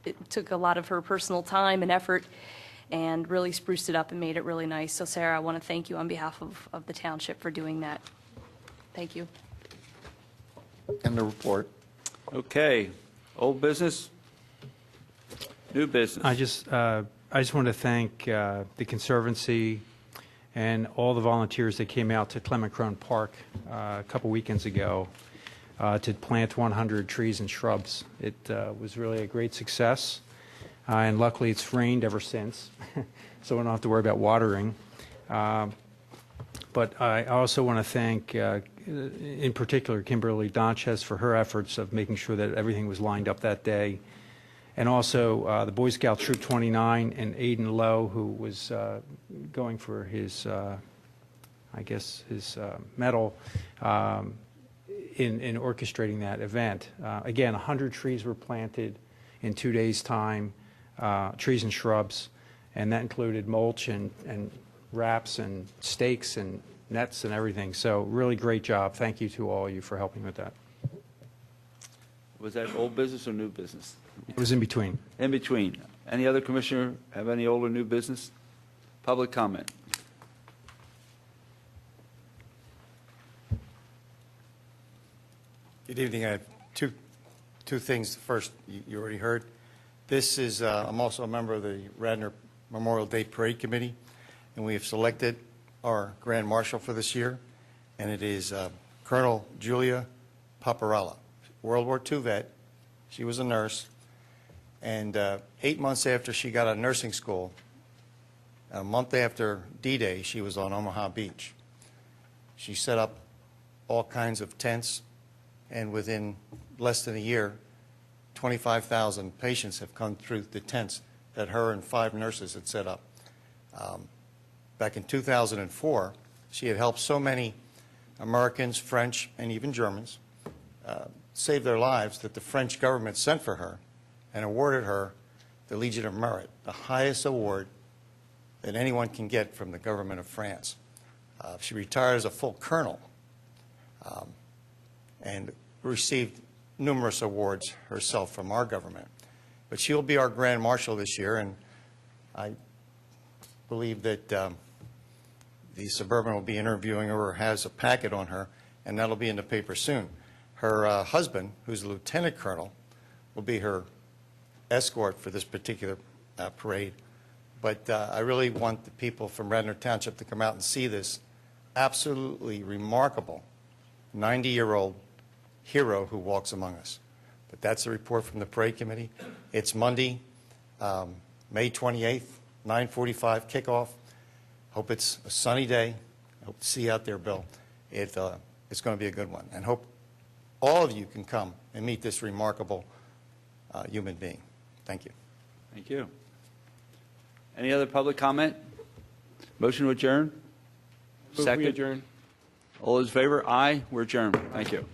It took a lot of her personal time and effort, and really spruced it up and made it really nice. So, Sarah, I want to thank you on behalf of the township for doing that. Thank you. And the report. Okay. Old business? New business? I just want to thank the Conservancy and all the volunteers that came out to Clement Crone Park a couple weekends ago to plant 100 trees and shrubs. It was really a great success. And luckily it's rained ever since, so we don't have to worry about watering. But I also want to thank, in particular, Kimberly Donchez for her efforts of making sure that everything was lined up that day. And also the Boy Scout Troop 29 and Aiden Lowe, who was going for his, I guess, his medal in orchestrating that event. Again, 100 trees were planted in 2 days' time. Trees and shrubs, and that included mulch and wraps and stakes and nets and everything. So really great job. Thank you to all of you for helping with that. Was that old business or new business? It was in between. In between. Any other commissioner have any old or new business? Public comment. Good evening. I have two things. First, you already heard. This is, I'm also a member of the Radnor Memorial Day Parade Committee, and we have selected our Grand Marshal for this year, and it is Colonel Julia Paparella, World War II vet. She was a nurse, and 8 months after she got out of nursing school, a month after D-Day, she was on Omaha Beach. She set up all kinds of tents, and within less than a year, 25,000 patients have come through the tents that her and 5 nurses had set up. Back in 2004, she had helped so many Americans, French, and even Germans save their lives that the French government sent for her and awarded her the Legion of Merit, the highest award that anyone can get from the government of France. She retired as a full colonel and received numerous awards herself from our government. But she'll be our Grand Marshal this year, and I believe that the Suburban will be interviewing her or has a packet on her, and that'll be in the paper soon. Her husband, who's a lieutenant colonel, will be her escort for this particular parade. But I really want the people from Radnor Township to come out and see this absolutely remarkable 90-year-old hero who walks among us. But that's the report from the Parade Committee. It's Monday, May 28th, 9:45 kickoff. Hope it's a sunny day. Hope to see you out there, Bill. It's going to be a good one. And hope all of you can come and meet this remarkable human being. Thank you. Thank you. Any other public comment? Motion to adjourn? Move we adjourn. All those in favor? Aye. We're adjourned. Thank you.